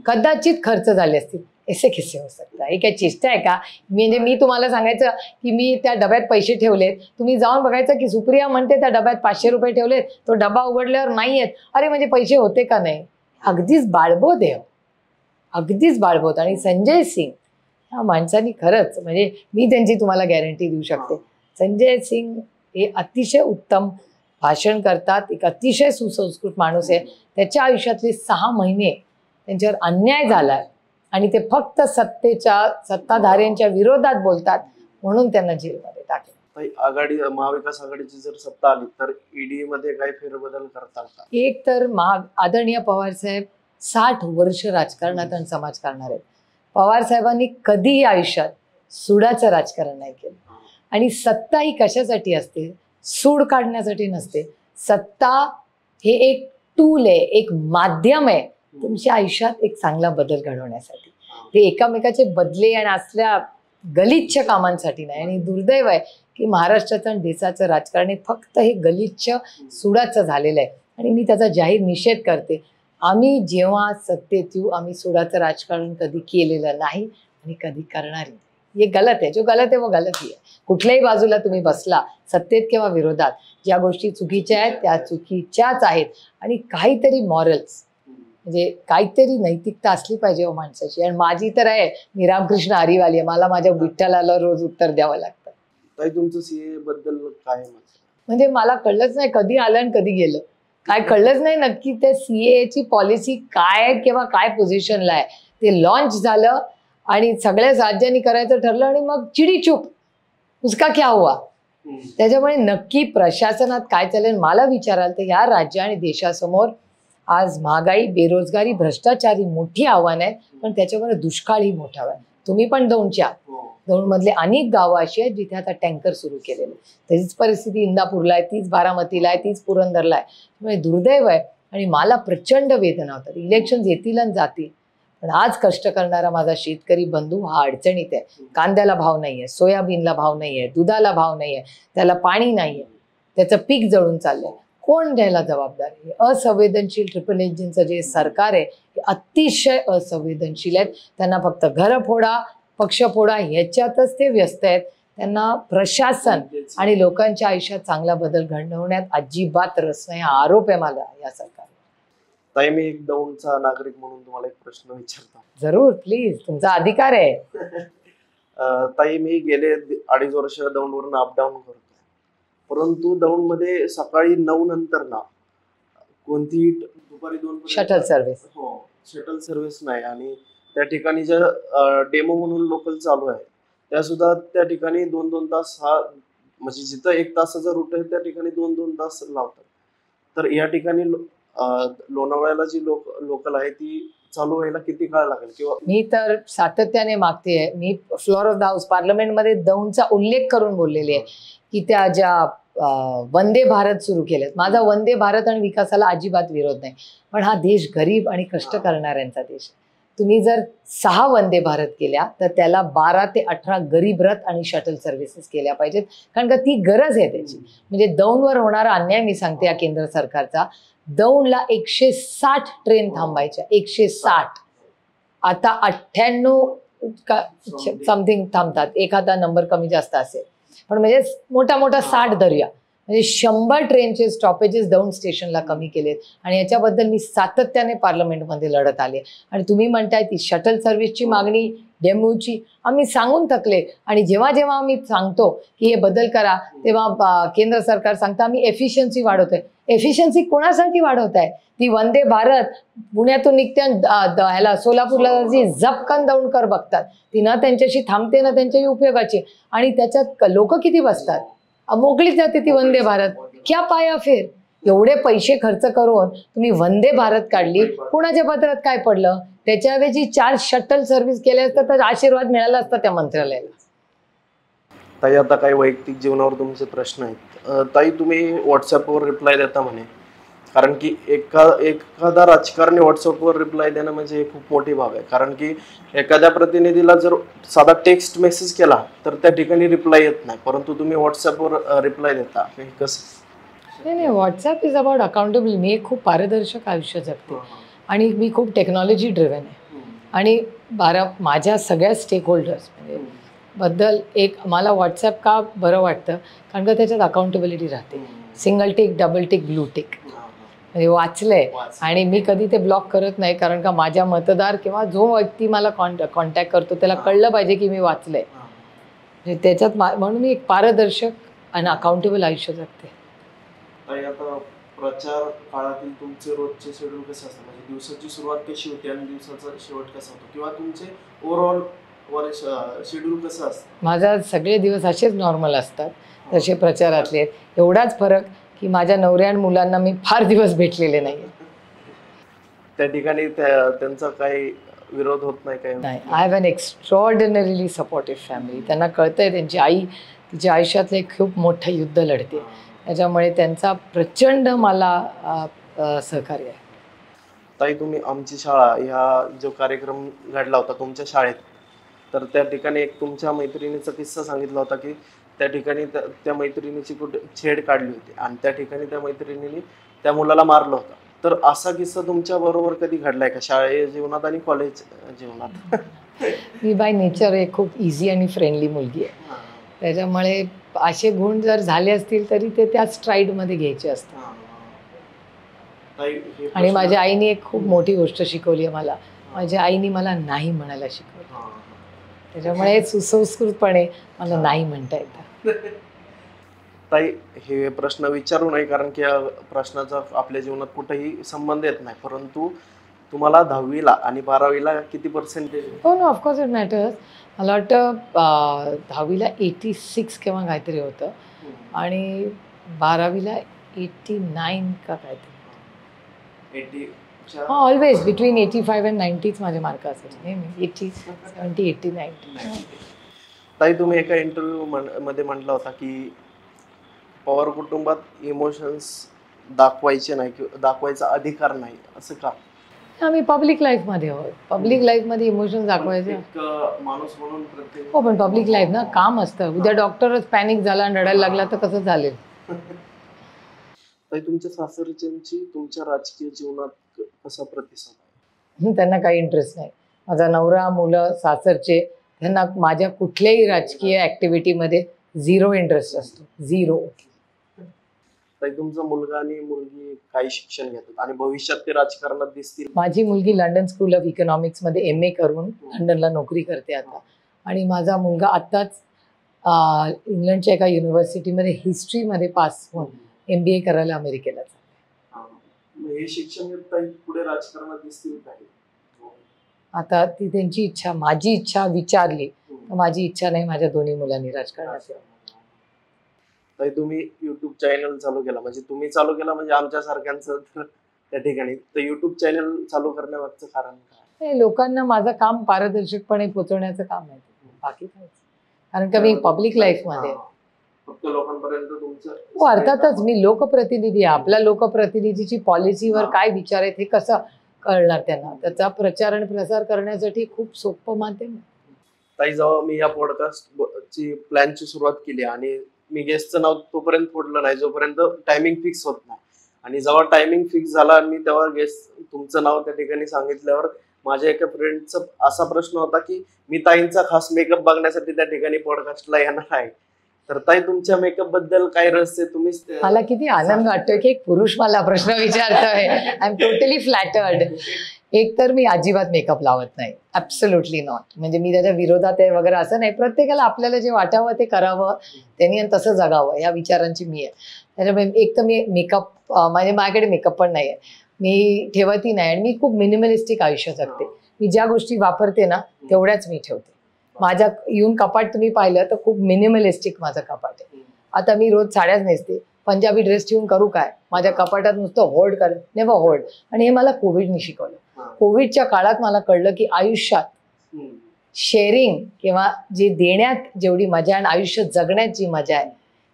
कदाचित खर्च झाले असतील. ऐसे किस्से हो सकता? हे काय चेष्टा आहे का? म्हणजे मी तुम्हाला सांगायचं की मी त्या डब्यात पैसे ठेवलेत, तुम्ही जाऊन बघायचं की सुप्रिया म्हणते त्या डब्यात 500 रुपये ठेवलेत, तो डबा उघडल्यावर नाही आहेत. अरे म्हणजे पैसे होते का नाही? अगदीच बाळबोध आहे, अगदीच बाळबोध. आणि संजय सिंग ह्या माणसांनी खरंच, म्हणजे मी त्यांची तुम्हाला गॅरंटी देऊ शकते, संजय सिंग हे अतिशय उत्तम भाषण करतात, एक अतिशय सुसंस्कृत माणूस आहे. त्याच्या आयुष्यातले 6 महिने त्यांच्यावर अन्याय झाला आणि ते फक्त सत्ताधाऱ्यांच्या विरोधात बोलतात म्हणून त्यांना जेलमध्ये टाकले. आघाडी, महाविकास आघाडीची जर सत्ता आली तर ईडी मध्ये काय फेरबदल करतात का? एक तर आदरणीय पवार साहेब 60 वर्ष राजकारणात आणि समाजकारणात आहेत. पवार साहेबांनी कधीही आयुष्यात सुडाचं राजकारण नाही केलं. आणि सत्ता ही कशासाठी असते? सूड काढण्यासाठी नसते. सत्ता हे एक टूल आहे, एक माध्यम आहे तुमच्या आयुष्यात एक चांगला बदल घडवण्यासाठी. ते एकामेकाचे बदले आणि असल्या गलिच्छ कामांसाठी नाही. आणि दुर्दैव आहे की महाराष्ट्राचं आणि देशाचं राजकारण हे फक्त हे गलिच्छ सुडाचं झालेलं आहे. आणि मी त्याचा जाहीर निषेध करते. आम्ही जेव्हा सत्तेत येऊ, आम्ही सुडाचं राजकारण कधी केलेलं नाही आणि कधी करणार नाही. हे गलत आहे. जो गलत आहे वो गलत ही आहे. कुठल्याही बाजूला तुम्ही बसला, सत्तेत किंवा विरोधात, ज्या गोष्टी चुकीच्या आहेत त्या चुकीच्याच आहेत. आणि काहीतरी मॉरल्स, म्हणजे काहीतरी नैतिकता असली पाहिजे माणसाची. आणि माझी तर आहे, मी रामकृष्ण हरीवाली आहे, मला माझ्या विठ्ठलाला रोज उत्तर द्यावं लागतं. ताई तुमचं सीए बद्दल काय मत? म्हणजे मला कळलंच नाही कधी आलं आणि कधी गेलं, काय कळलंच नाही नक्की त्या सीए ची पॉलिसी काय किंवा काय पोझिशनला आहे. ते लॉन्च झालं आणि सगळ्या राज्यांनी करायचं ठरलं आणि मग चिडी चूप, उसका क्या हुआ. त्याच्यामुळे नक्की प्रशासनात काय चालेल मला विचाराल तर या राज्य आणि देशासमोर आज महागाई, बेरोजगारी, भ्रष्टाचारी मोठी आव्हानं आहेत. पण त्याच्यावर दुष्काळही मोठा आहे. तुम्ही पण दौंडच्या, दौंडमधले अनेक गावं अशी आहेत जिथे आता टँकर सुरू केलेले. तशीच परिस्थिती इंदापूरला आहे, तीच बारामतीला आहे, तीच पुरंदरला आहे. त्यामुळे दुर्दैव आहे आणि मला प्रचंड वेदना होतात. इलेक्शन येतील आणि जातील, पण आज कष्ट करणारा माझा शेतकरी बंधू हा अडचणीत आहे. कांद्याला भाव नाही आहे, सोयाबीनला भाव नाही आहे, दुधाला भाव नाही आहे, त्याला पाणी नाही आहे, त्याचं पीक जळून चाललंय. कोण घ्यायला जबाबदारी? असंवेदनशील ट्रिपल इंजिनचं जे सरकार आहे ते अतिशय असंवेदनशील आहेत. त्यांना फक्त घरं फोडा, पक्ष फोडा ह्याच्यातच ते व्यस्त आहेत. त्यांना प्रशासन आणि लोकांच्या आयुष्यात चांगला बदल घडवण्यात अजिबात रस नाही. हा आरोप आहे मला या सरकारवर. ताई मी एक दौंडचा नागरिक म्हणून तुम्हाला एक प्रश्न विचारतो. जरूर, प्लीज, तुमचा अधिकार आहे. ताई मी गेले 2.5 वर्ष दौंडवरून अपडाऊन करतो, परंतु दौंडमध्ये सकाळी 9 नंतर ना कोणती दुपारी 2 शटल सर्व्हिस, हो शटल सर्व्हिस नाही. आणि त्या ठिकाणी ज्या डेमो म्हणून लोकल चालू आहे त्या सुद्धा त्या ठिकाणी 2-2 तास, हा म्हणजे जिथं 1 तासाचा रूट आहे त्या ठिकाणी 2-2 तास लावतात. तर या ठिकाणी लोणावळ्याला जी लोकल आहे ती चालू व्हायला किती काळ लागेल? किंवा मी तर सातत्याने मागते, मी फ्लोअर ऑफ द हाऊस पार्लमेंटमध्ये दौंडचा उल्लेख करून बोललेली आहे की त्या ज्या वंदे भारत सुरू केलेत, माझा वंदे भारत आणि विकासाला अजिबात विरोध नाही, पण हा देश गरीब आणि कष्ट करणाऱ्यांचा देश. तुम्ही जर 6 वंदे भारत केल्या तर त्याला 12 ते 18 गरीब रथ आणि शटल सर्व्हिसेस केल्या पाहिजेत, कारण का ती गरज आहे त्याची. म्हणजे दौंडवर होणारा अन्याय मी सांगते या केंद्र सरकारचा. दौंडला 160 ट्रेन थांबायच्या, 160, आता 98 समथिंग थांबतात, एखादा नंबर कमी जास्त असेल, पण म्हणजे मोठा मोठा 60 धरूया, म्हणजे 100 ट्रेनचे स्टॉपेजेस दौंड स्टेशनला कमी केलेत. आणि याच्याबद्दल मी सातत्याने पार्लमेंटमध्ये लढत आले. आणि तुम्ही म्हणताय ती शटल सर्व्हिसची मागणी, डेमोची, आम्ही सांगून थकले. आणि जेव्हा जेव्हा आम्ही सांगतो की हे बदल करा तेव्हा केंद्र सरकार सांगतं आम्ही एफिशियन्सी वाढवतोय. एफिशियन्सी कोणासाठी वाढवत आहे? ती वंदे भारत पुण्यातून निघते ह्याला सोलापूरला जी झपकन दौंडकर बघतात, ती ना त्यांच्याशी थांबते ना त्यांच्याही उपयोगाची. आणि त्याच्यात लोक किती बसतात, मोकळीच जाते ती वंदे भारत. क्या पाया फिर? एवढे पैसे खर्च करून तुम्ही वंदे भारत काढली, कोणाच्या पत्रात काय पडलं? त्याच्याऐवजी 4 शटल सर्व्हिस केल्या असतात तर आशीर्वाद मिळाला असता त्या मंत्रालयाला. ताई आता काही वैयक्तिक जीवनावर तुमचे प्रश्न आहेत. ताई तुम्ही व्हॉट्सअपवर रिप्लाय देता म्हणे, कारण की एखादा राजकारणी व्हॉट्सअपवर रिप्लाय देणं म्हणजे खूप मोठी बाब आहे. कारण की एखाद्या प्रतिनिधीला जर साधा टेक्स्ट मेसेज केला तर त्या ठिकाणी रिप्लाय येत नाही, परंतु तुम्ही व्हॉट्सअपवर रिप्लाय देता, हे कसं? नाही, व्हॉट्सअप इज अबाउट अकाउंटेबल. मी खूप पारदर्शक आयुष्य जगते आणि मी खूप टेक्नॉलॉजी ड्रिव्हन आहे. आणि माझ्या सगळ्या स्टेक होल्डर्स म्हणजे बद्दल एक मला व्हॉट्सअप का बरं वाटतं, कारण का त्याच्यात अकाउंटेबिलिटी राहते. Single tick, double tick, blue tick, म्हणजे वाचलंय. आणि मी कधी ते ब्लॉक करत नाही, कारण का माझ्या मतदार किंवा जो व्यक्ती मला कॉन्टॅक्ट करतो त्याला कळलं पाहिजे की मी वाचलंय. म्हणजे त्याच्यात म्हणून मी एक पारदर्शक आणि अकाउंटेबल आयुष्य जगते. आता प्रचार काळातील तुमचे रोजचे शेड्यूल कसे असतात? म्हणजे दिवसाची सुरुवात कशी होते आणि दिवसाचा शेवट कसा होतो, किंवा तुमचे ओव्हरऑल शेड्यूल कसं असतं? माझा सगळे दिवस असेच नॉर्मल असतात जसे प्रचारातले आहेत. एवढाच फरक की माझ्या नवऱ्या आणि मुलांना मी फार दिवस भेटलेले नाही. त्या ठिकाणी त्यांचा काही विरोध होत नाही? काही नाही. I have an extraordinarily supportive family. त्यांना कळतंय त्यांची आई तिच्या आयुष्यातलं एक खूप मोठं युद्ध लढते, त्याच्यामुळे त्यांचा प्रचंड मला सहकार्य आहे. ताई तुम्ही आमची शाळा ह्या जो कार्यक्रम घडला होता तुमच्या शाळेत, तर त्या ठिकाणी एक तुमच्या मैत्रिणीचा किस्सा सांगितला होता की त्या ठिकाणी त्या मैत्रिणीची कुठे छेड काढली होती आणि त्या ठिकाणी त्या मैत्रिणीने त्या मुलाला मारलं होतं. तर असा किस्सा तुमच्या बरोबर कधी घडलाय का शाळेच्या जीवनात आणि कॉलेज जीवनात? मी बाय नेचर एक खूप इझी आणि फ्रेंडली मुलगी आहे. त्याच्यामुळे असे गुण जर झाले असतील तरी ते त्या स्ट्राईडमध्ये घ्यायचे असतात. आणि माझ्या आईने एक खूप मोठी गोष्ट शिकवली आहे मला. माझ्या आईने मला नाही म्हणायला शिकवलं. त्याच्यामुळे सुसंस्कृतपणे मला नाही म्हणता येतं. ताई, हे प्रश्न विचारू नये कारण की या प्रश्नाचा आपल्या जीवनात कुठेही संबंध येत नाही, परंतु तुम्हाला 10वीला आणि 12वीला किती पर्सेंटेज? हो ना, ऑफकोर्स इट मॅटर्स. मला वाटतं 10वीला 86 किंवा काहीतरी होतं आणि 12वीला 89 का काहीतरी. 80? हां, ऑलवेज बिटवीन 85 अँड 90च माझे मार्क असायचे नेहमी. 80, 70, 80, 90. ताई, तुम्ही एका इंटरव्ह्यू मध्ये म्हटला होता की पवार कुटुंबात इमोशन्स दाखवायचे नाही किंवा दाखवायचा अधिकार नाही, असं का? आम्ही पब्लिक लाईफमध्ये आहोत. पब्लिक लाईफमध्ये इमोशन्स दाखवायचे. एक माणूस म्हणून प्रत्येक. हो, पण पब्लिक लाईफ ना, काम असतं. उद्या डॉक्टरच पॅनिक झाला आणि रडायला लागला तर कसं चालेल? ताई, तुमच्या सासरच्यांची तुमच्या राजकीय जीवनात कसा प्रतिसाद आहे? त्यांना काही इंटरेस्ट नाही. माझा नवरा, मुलं, सासरचे, त्यांना माझ्या कुठल्याही राजकीय ॲक्टिव्हिटीमध्ये 0 इंटरेस्ट असतो. 0. ताई, तुमचा मुलगा आणि मुलगी काही शिक्षण घेतात आणि भविष्यात ते राजकारणात दिसतील? माझी मुलगी लंडन स्कूल ऑफ इकॉनॉमिक्समध्ये MA करून लंडनला नोकरी करते आता. आणि माझा मुलगा आत्ताच इंग्लंडच्या एका युनिव्हर्सिटीमध्ये हिस्ट्रीमध्ये पास होऊन MBA करायला अमेरिकेला चालला. हे शिक्षण घेत ताई पुढे राजकारणात दिसतील काही? आता ती त्यांची इच्छा, माझी इच्छा विचारली तर माझी इच्छा नाही माझ्या दोन्ही मुलांनी राजकारणात यावं. ताई, तुम्ही YouTube चॅनल चालू केला, म्हणजे तुम्ही चालू केला म्हणजे आमच्या सारख्यांचं तर त्या ठिकाणी, तर YouTube चॅनल चालू करण्यामागचं कारण काय? लोकांना माझं काम पारदर्शकपणे पोहोचवण्याचं काम आहे, बाकी काहीच. कारण का मी पब्लिक लाईफमध्ये फक्त लोकांपर्यंत तुमचं. हो, अर्थातच मी लोकप्रतिनिधी आहे. आपल्या लोकप्रतिनिधीची पॉलिसीवर काय विचार आहेत हे कसं कळणार त्यांना? त्याचा प्रचार आणि प्रसार करण्यासाठी खूप सोपं माध्यम. ताई, जेव्हा मी या पॉडकास्टची प्लॅनची सुरुवात केली आणि मी गेस्टचं नाव तोपर्यंत फोडलं नाही जोपर्यंत टायमिंग फिक्स होत नाही, आणि जेव्हा टायमिंग फिक्स झाला मी तेव्हा गेस्ट तुमचं नाव त्या ठिकाणी सांगितल्यावर माझ्या एका फ्रेंडचा असा प्रश्न होता की मी ताईंचा खास मेकअप बघण्यासाठी त्या ठिकाणी पॉडकास्टला येणार आहे, तर ताई तुमच्या मेकअप बद्दल काय रहस्य तुम्हीच? मला किती आनंद वाटतोय की एक पुरुष मला प्रश्न विचारतोय. I am totally flattered. एक तर मी अजिबात मेकअप लावत नाही, ॲब्सोल्युटली नॉट. म्हणजे मी त्याच्या विरोधात आहे वगैरे असं नाही. प्रत्येकाला आपल्याला जे वाटावं ते करावं, त्यांनी तसं जगावं या विचारांची मी आहे. त्याच्यामुळे एक तर मी मेकअप म्हणजे माझ्याकडे मेकअप पण नाही आहे, मी ठेवतही नाही. आणि मी खूप मिनिमलिस्टिक आयुष्य जगते. मी ज्या गोष्टी वापरते ना तेवढ्याच मी ठेवते. माझ्या येऊन कपाट तुम्ही पाहिलं तर खूप मिनिमलिस्टिक माझं कपाट आहे. आता मी रोज साड्याच नेसते, पंजाबी ड्रेस ठेवून करू काय? माझ्या कपाटात नुसतं होल्ड कर, नेव्हर होल्ड. आणि हे मला कोविडने शिकवलं. कोविडच्या काळात मला कळलं की आयुष्यात शेअरिंग किंवा जे देण्यात जेवढी मजा आणि आयुष्य जगण्यात जी मजा आहे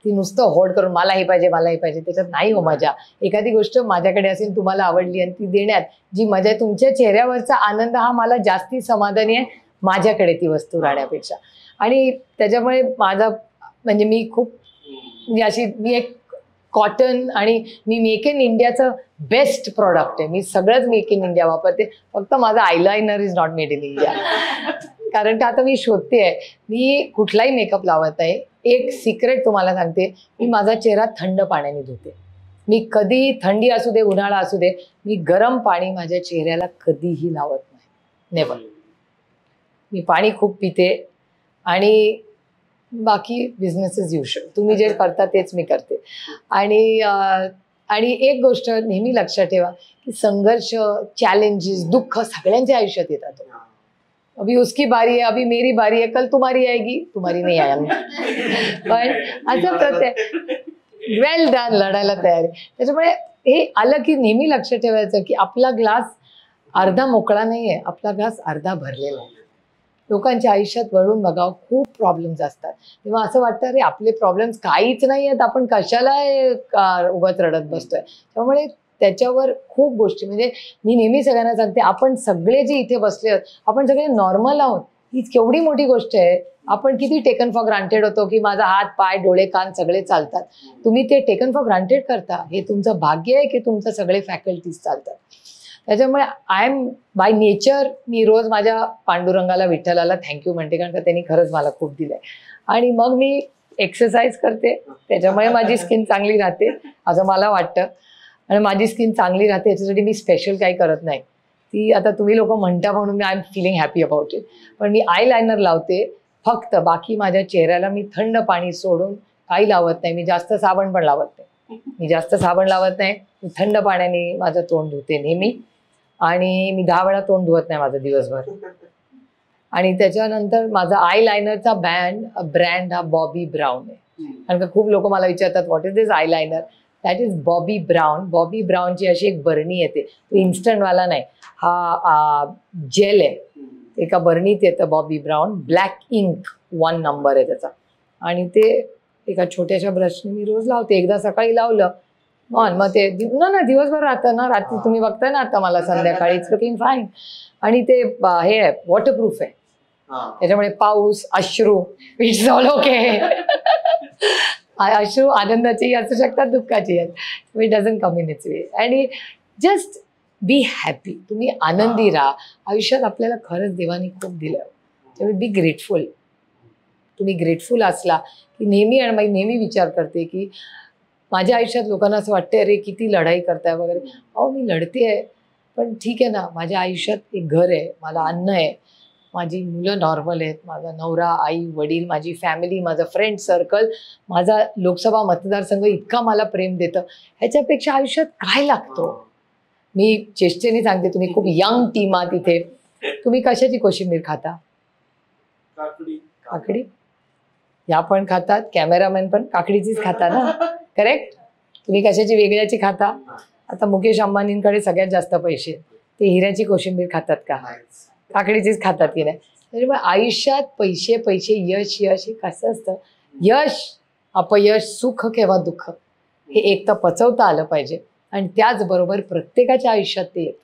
ती नुसतं होल्ड करून मला हे पाहिजे मला हे पाहिजे त्याच्यात नाही हो मजा. एखादी गोष्ट माझ्याकडे असेल तुम्हाला आवडली आणि ती देण्यात जी मजा आहे, तुमच्या चेहऱ्यावरचा आनंद हा मला जास्ती समाधानी आहे माझ्याकडे ती वस्तू राहण्यापेक्षा. आणि त्याच्यामुळे माझा म्हणजे मी खूप मी एक कॉटन आणि मी मेक इन इंडियाचं बेस्ट प्रॉडक्ट आहे. मी सगळंच मेक इन इंडिया वापरते, फक्त माझा eyeliner is not made in India. कारण का आता मी शोधते आहे, मी कुठलाही मेकअप लावत नाही. एक सिक्रेट तुम्हाला सांगते, मी माझा चेहरा थंड पाण्याने धुते. मी कधी थंडी असू दे उन्हाळा असू दे, मी गरम पाणी माझ्या चेहऱ्याला कधीही लावत नाही, नेव्हर. मी पाणी खूप पिते आणि बाकी बिझनेस इज युजुअल. तुम्ही जे करता तेच मी करते. आणि एक गोष्ट नेहमी लक्षात ठेवा की संघर्ष, चॅलेंजेस, दुःख सगळ्यांच्या आयुष्यात येतात. अभी उसकी बारी है, अभी मेरी बारी है, कल तुम्हारी आएगी, तुम्हारी नहीं आएगी. पण असं प्रत्येक वेल डन, लढायला तयार आहे. त्याच्यामुळे हे आलं की नेहमी लक्षात ठेवायचं की आपला ग्लास अर्धा मोकळा नाही आहे, आपला ग्लास अर्धा भरलेला आहे. लोकांच्या आयुष्यात वळून बघावं, खूप प्रॉब्लेम्स असतात. तेव्हा असं वाटतं अरे आपले प्रॉब्लेम्स काहीच नाही आहेत, आपण कशाला उगाच रडत बसतोय. त्यामुळे त्याच्यावर खूप गोष्टी म्हणजे मी नेहमी सगळ्यांना सांगते, आपण सगळे जे इथे बसले आहोत आपण सगळे नॉर्मल आहोत. ही केवढी मोठी गोष्ट आहे. आपण किती टेकन फॉर ग्रांटेड होतो की माझा हात पाय डोळे कान सगळे चालतात. तुम्ही ते टेकन फॉर ग्रांटेड करता. हे तुमचं भाग्य आहे की तुमचं सगळे फॅकल्टीज चालतात. त्याच्यामुळे आय एम बाय नेचर, मी रोज माझ्या पांडुरंगाला, विठ्ठलाला थँक्यू म्हणते, कारण का त्यांनी खरंच मला खूप दिलंय. आणि मग मी एक्सरसाइज करते, त्याच्यामुळे माझी स्किन चांगली राहते असं मला वाटतं. आणि माझी स्किन चांगली राहते याच्यासाठी मी स्पेशल काही करत नाही. ती आता तुम्ही लोक म्हणता म्हणून मी I am feeling happy about it. पण मी आय लायनर लावते फक्त, बाकी माझ्या चेहऱ्याला मी थंड पाणी सोडून काही लावत नाही. मी जास्त साबण पण लावत नाही. मी थंड पाण्याने माझं तोंड धुते नेहमी. आणि मी 10 वेळा तोंड धुवत नाही माझं दिवसभर. आणि त्याच्यानंतर माझा आय लायनरचा ब्रँड हा बॉबी ब्राऊन आहे. कारण का खूप लोक मला विचारतात what is this eyeliner. That is Bobbi Brown. Bobbi ब्राऊनची अशी एक बरणी येते, तो इन्स्टंटवाला नाही, हा जेल आहे. एका बरणीत येतं Bobbi Brown. Black ink 1 number आहे त्याचा. आणि ते एका छोट्याशा ब्रशने मी रोज लावते. एकदा सकाळी लावलं मग ते ना दिवसभर राहतं ना. रात्री तुम्ही बघताय ना आता मला संध्याकाळी, इट्स लुकिंग फाईन. आणि ते हे आहे, वॉटरप्रूफ आहे. त्याच्यामुळे पाऊस, अश्रू, इट्स ऑल ओके. अश्रू आनंदाचेही असू शकतात, दुःखाचेही. It doesn't come in its way. आणि जस्ट बी हॅपी. तुम्ही आनंदी राहा. आयुष्यात आपल्याला खरंच देवाने खूप दिलं, त्यामुळे बी ग्रेटफुल. तुम्ही ग्रेटफुल असला की नेहमी विचार करते की माझ्या आयुष्यात लोकांना असं वाटतं अरे किती लढाई करताय वगैरे. अहो मी लढते आहे, पण ठीक आहे ना, माझ्या आयुष्यात एक घर आहे, मला अन्न आहे, माझी मुलं नॉर्मल आहेत, माझा नवरा, आई, वडील, माझी फॅमिली, माझं फ्रेंड सर्कल, माझा लोकसभा मतदारसंघ इतका मला प्रेम देतं. ह्याच्यापेक्षा आयुष्यात काय लागतो. मी चेष्टेने सांगते, तुम्ही खूप यंग टीम आहात इथे, तुम्ही कशाची कोशिंबीर खाता. काकडी. या पण खातात, कॅमेरामॅन पण काकडीचीच खाता ना, करेक्ट. तुम्ही कशाची वेगळ्याची खाता. आता मुकेश अंबानींकडे सगळ्यात जास्त पैसे, ते हिऱ्याची कोशिंबीर खातात का, काकडीचीच खातात की नाही. त्याच्यामुळे आयुष्यात पैसे पैसे, यश यश हे कसं असतं. यश, अपयश, सुख किंवा दुःख हे एक तर पचवता आलं पाहिजे. आणि त्याचबरोबर प्रत्येकाच्या आयुष्यात ते येतं.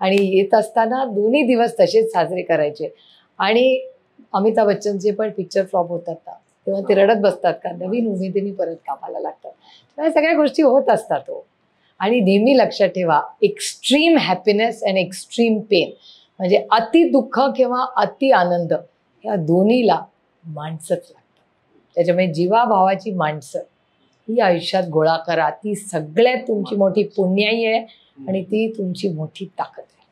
आणि येत असताना दोन्ही दिवस तसेच साजरे करायचे. आणि अमिताभ बच्चनचे पण पिक्चर फ्लॉप होतात ना, तेव्हा ते रडत बसतात का, नवीन उमेदीने परत कामाला लागतात. तेव्हा सगळ्या गोष्टी होत असतात हो. आणि नेहमी लक्षात ठेवा, extreme happiness and extreme pain, म्हणजे अति दुःख किंवा अति आनंद, या दोन्हीला माणसंच लागतात. त्याच्यामुळे जीवाभावाची माणसं ही आयुष्यात गोळा करा. ती सगळ्यात तुमची मोठी पुण्याई आहे आणि ती तुमची मोठी ताकद आहे.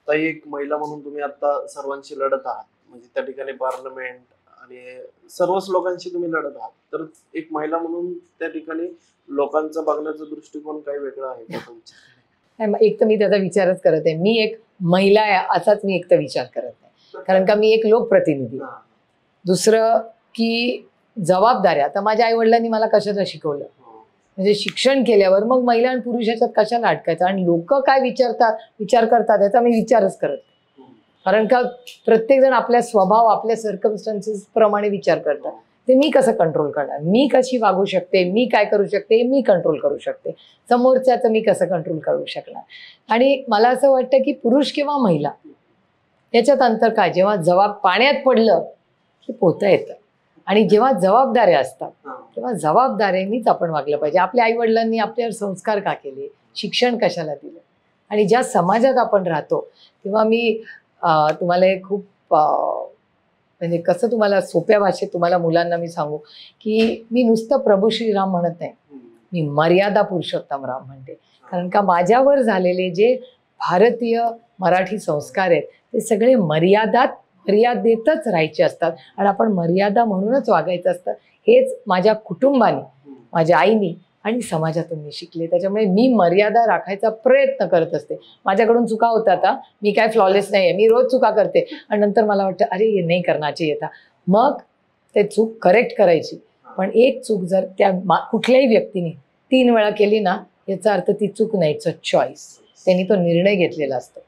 ताई, एक महिला म्हणून तुम्ही आता सर्वांशी लढत आहात, म्हणजे त्या ठिकाणी पार्लमेंट आणि सर्वच लोकांशी तुम्ही लढत आहात. तर एक महिला म्हणून त्या ठिकाणी लोकांचा बघण्याचा दृष्टिकोन काही वेगळा आहे का तुमचा. एक तर मी त्याचा विचारच करत आहे, मी एक महिला आहे असाच मी एक तर विचार करत नाही, कारण का मी एक लोकप्रतिनिधी. दुसरं की जबाबदाऱ्या. आता माझ्या आई वडिलांनी मला कशाचं शिकवलं, म्हणजे शिक्षण केल्यावर मग महिला आणि पुरुष ह्याच्यात कशाला अटकायचं. आणि लोक काय विचार करतात याचा मी विचारच करत नाही, कारण का प्रत्येकजण आपल्या स्वभाव, आपल्या सर्कमस्टन्सेस प्रमाणे विचार करतात. ते मी कसं कंट्रोल करणार, मी कशी वागू शकते, मी काय करू शकते, मी कंट्रोल करू शकते. समोरच्याचं मी कसं कंट्रोल करू शकणार. आणि मला असं वाटतं की पुरुष किंवा महिला याच्यात अंतर काय, जेव्हा पाण्यात पडलं की पोहता येतं. आणि जेव्हा जबाबदाऱ्या असतात तेव्हा जबाबदाऱ्यांनीच आपण वागलं पाहिजे. आपल्या आई वडिलांनी आपल्यावर संस्कार का केले, शिक्षण कशाला दिलं. आणि ज्या समाजात आपण राहतो तेव्हा मी तुम्हाला एक खूप म्हणजे कसं तुम्हाला सोप्या भाषेत तुम्हाला मुलांना मी सांगू की मी नुसतं प्रभू श्रीराम म्हणत नाही, मी मर्यादा पुरुषोत्तम राम म्हणते. कारण का माझ्यावर झालेले जे भारतीय मराठी संस्कार आहेत ते सगळे मर्यादेतच राहायचे असतात. आणि आपण मर्यादा म्हणूनच वागायचं असतं. हेच माझ्या कुटुंबाने, माझ्या आईनी आणि समाजातून मी शिकले. त्याच्यामुळे मी मर्यादा राखायचा प्रयत्न करत असते. माझ्याकडून चुका होतात, मी काय फ्लॉलेस नाही आहे, मी रोज चुका करते. आणि नंतर मला वाटतं अरे हे नाही करण्याची येता, मग ते चूक करेक्ट करायची. पण एक चूक जर त्या कुठल्याही व्यक्तीने 3 वेळा केली ना, याचा अर्थ ती चूक नाही, इट्स अ चॉईस. त्यांनी तो निर्णय घेतलेला असतो.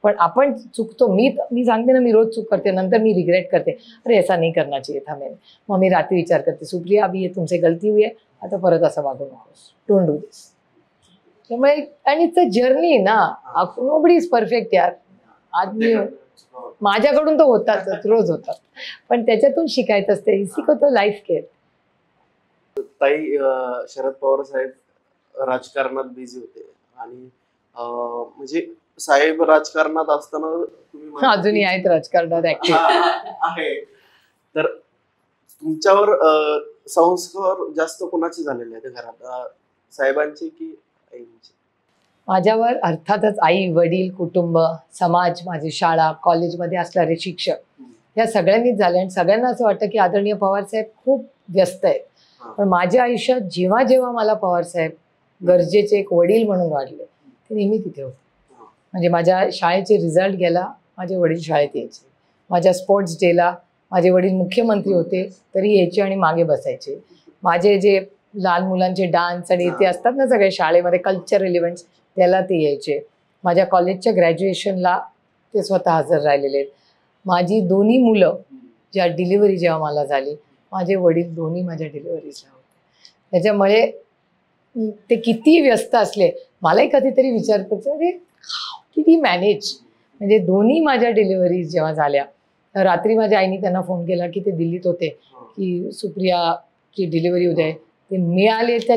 पण आपण चुकतो. मी सांगते ना, मी रोज चूक करते, नंतर मी रिग्रेट करते, अरे ऐसा नहीं करना चाहिए था मैंने. मग मी रात्री विचार करते, सुप्रिया अभी ये तुमसे गलती हुई है, आता परत असं वागू नकोस, डोंट डू दिस. त्यामुळे आणि इट्स अ जर्नी ना, नोबडी इज परफेक्ट यार. आदमी माझ्याकडून तो होताच, रोज होतात, पण त्याच्यातून शिकायचं असते. इसी को तो लाईफ केअर. ताई, शरद पवार साहेब राजकारणात बिझी होते आणि म्हणजे साहेब राजकारणात असताना तुम्ही अजूनही आहेत राजकारणात ऍक्टिव्ह. आहे, तर तुमच्यावर संस्कार जास्त कोणाचे झालेले आहेत घरात, साहेबांचे की आईंचे? माझ्यावर अर्थातच आई, वडील, कुटुंब, समाज, माझी शाळा, कॉलेजमध्ये असणारे शिक्षक या सगळ्यांनीच झाले. आणि सगळ्यांना असं वाटतं की आदरणीय पवारसाहेब खूप व्यस्त आहेत, पण माझ्या आयुष्यात जेव्हा जेव्हा मला पवारसाहेब गरजेचे एक वडील म्हणून वाटले ते नेहमी तिथे होते. म्हणजे माझ्या शाळेचे रिझल्ट गेला, माझे वडील शाळेत यायचे. माझ्या स्पोर्ट्स डेला माझे वडील मुख्यमंत्री होते तरी यायचे आणि मागे बसायचे. माझे जे लहान मुलांचे डान्स आणि ते असतात ना सगळे शाळेमध्ये कल्चरल इव्हेंट्स, त्याला ते यायचे. माझ्या कॉलेजच्या ग्रॅज्युएशनला ते स्वतः हजर राहिलेले आहेत. माझी दोन्ही मुलं ज्या डिलिव्हरी जेव्हा मला झाली, माझे वडील दोन्ही माझ्या डिलिव्हरीजला होते. त्याच्यामुळे ते किती व्यस्त असले, मलाही कधीतरी विचार करतो अरे किती मॅनेज. म्हणजे दोन्ही माझ्या डिलिव्हरीज जेव्हा झाल्या तर रात्री माझ्या आईने त्यांना फोन केला की ते दिल्लीत होते की सुप्रियाची डिलिव्हरी उद्या आहे. ते मिळाले त्या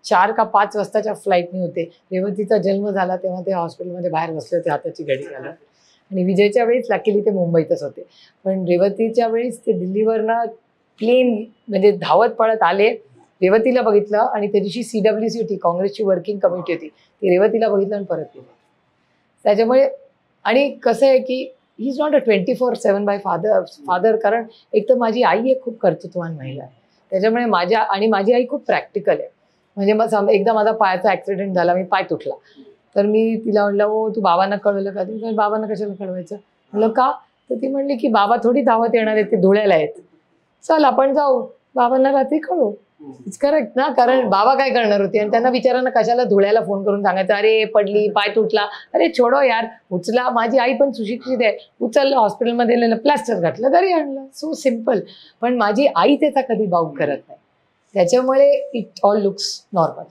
4 का 5 वाजताच्या फ्लाईटने होते. रेवतीचा जन्म झाला तेव्हा ते हॉस्पिटलमध्ये बाहेर बसले होते हाताची घडी घालून. आणि विजयच्या वेळेस लकीली ते मुंबईतच होते. पण रेवतीच्या वेळेस ते दिल्लीवरनं प्लेन म्हणजे धावत पळत आले. रेवतीला बघितलं आणि त्या दिवशी CWC होती, काँग्रेसची वर्किंग कमिटी होती, ती रेवतीला बघितलं आणि परत गेलं. त्याच्यामुळे आणि कसं आहे की he is not a 24/7 bye father. कारण एक तर माझी आई एक खूप कर्तृत्ववान महिला आहे. त्याच्यामुळे माझी आई खूप प्रॅक्टिकल आहे. म्हणजे मग एकदा माझा पायाचा ॲक्सिडेंट झाला, मी पाय तुटला, तर मी तिला म्हटलं ओ तू बाबांना कळवलं का? ती बाबांना कशाला कळवायचं? म्हटलं का? तर ती म्हणली की बाबा थोडी धावत येणार आहेत, ते धुळ्याला आहेत, चल आपण जाऊ, बाबांना रात्री कळवू. इट्स करेक्ट ना, कारण बाबा काय करणार होते आणि त्यांना विचारांना कशाला धुळ्याला फोन करून सांगायचं अरे पडली, पाय तुटला, अरे छोडो यार, उचला. माझी आई पण सुशिक्षित आहे, उचललं, हॉस्पिटलमध्ये नेलं, प्लास्टर घातलं, घरी आणलं, सो सिम्पल. पण माझी आई त्याचा कधी बाऊक करत नाही. त्याच्यामुळे इट ऑल लुक्स नॉर्मल.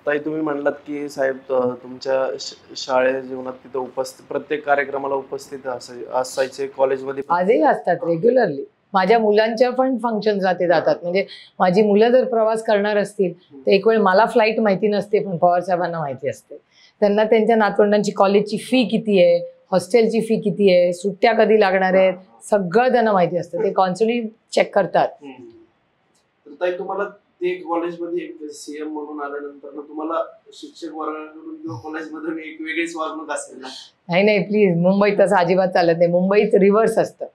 ताई तुम्ही म्हणलात की साहेब तुमच्या शाळेच्या जीवनात तिथं उपस्थित, प्रत्येक कार्यक्रमाला उपस्थित असायचे, कॉलेजमध्ये आजही असतात रेग्युलरली. माझ्या मुलांच्या पण फंक्शन्सला ते जातात. म्हणजे माझी मुलं जर प्रवास करणार असतील तर एक वेळ मला फ्लाईट माहिती नसते, पण पवार साहेबांना माहिती असते. त्यांना त्यांच्या नातवंडांची कॉलेजची फी किती आहे, हॉस्टेलची फी किती आहे, सुट्ट्या कधी लागणार आहेत, सगळं त्यांना माहिती असतं. ते कॉन्स्टंटली चेक करतात. ताई तुम्हाला ते कॉलेजमध्ये एक CM म्हणून आल्यानंतर तुम्हाला शिक्षक वर्गाकडून किंवा कॉलेजमधून एक वेगळीच वागणूक असेल ना? नाही प्लीज, मुंबईत तसं अजिबात चालत नाही. मुंबईत रिव्हर्स असतं.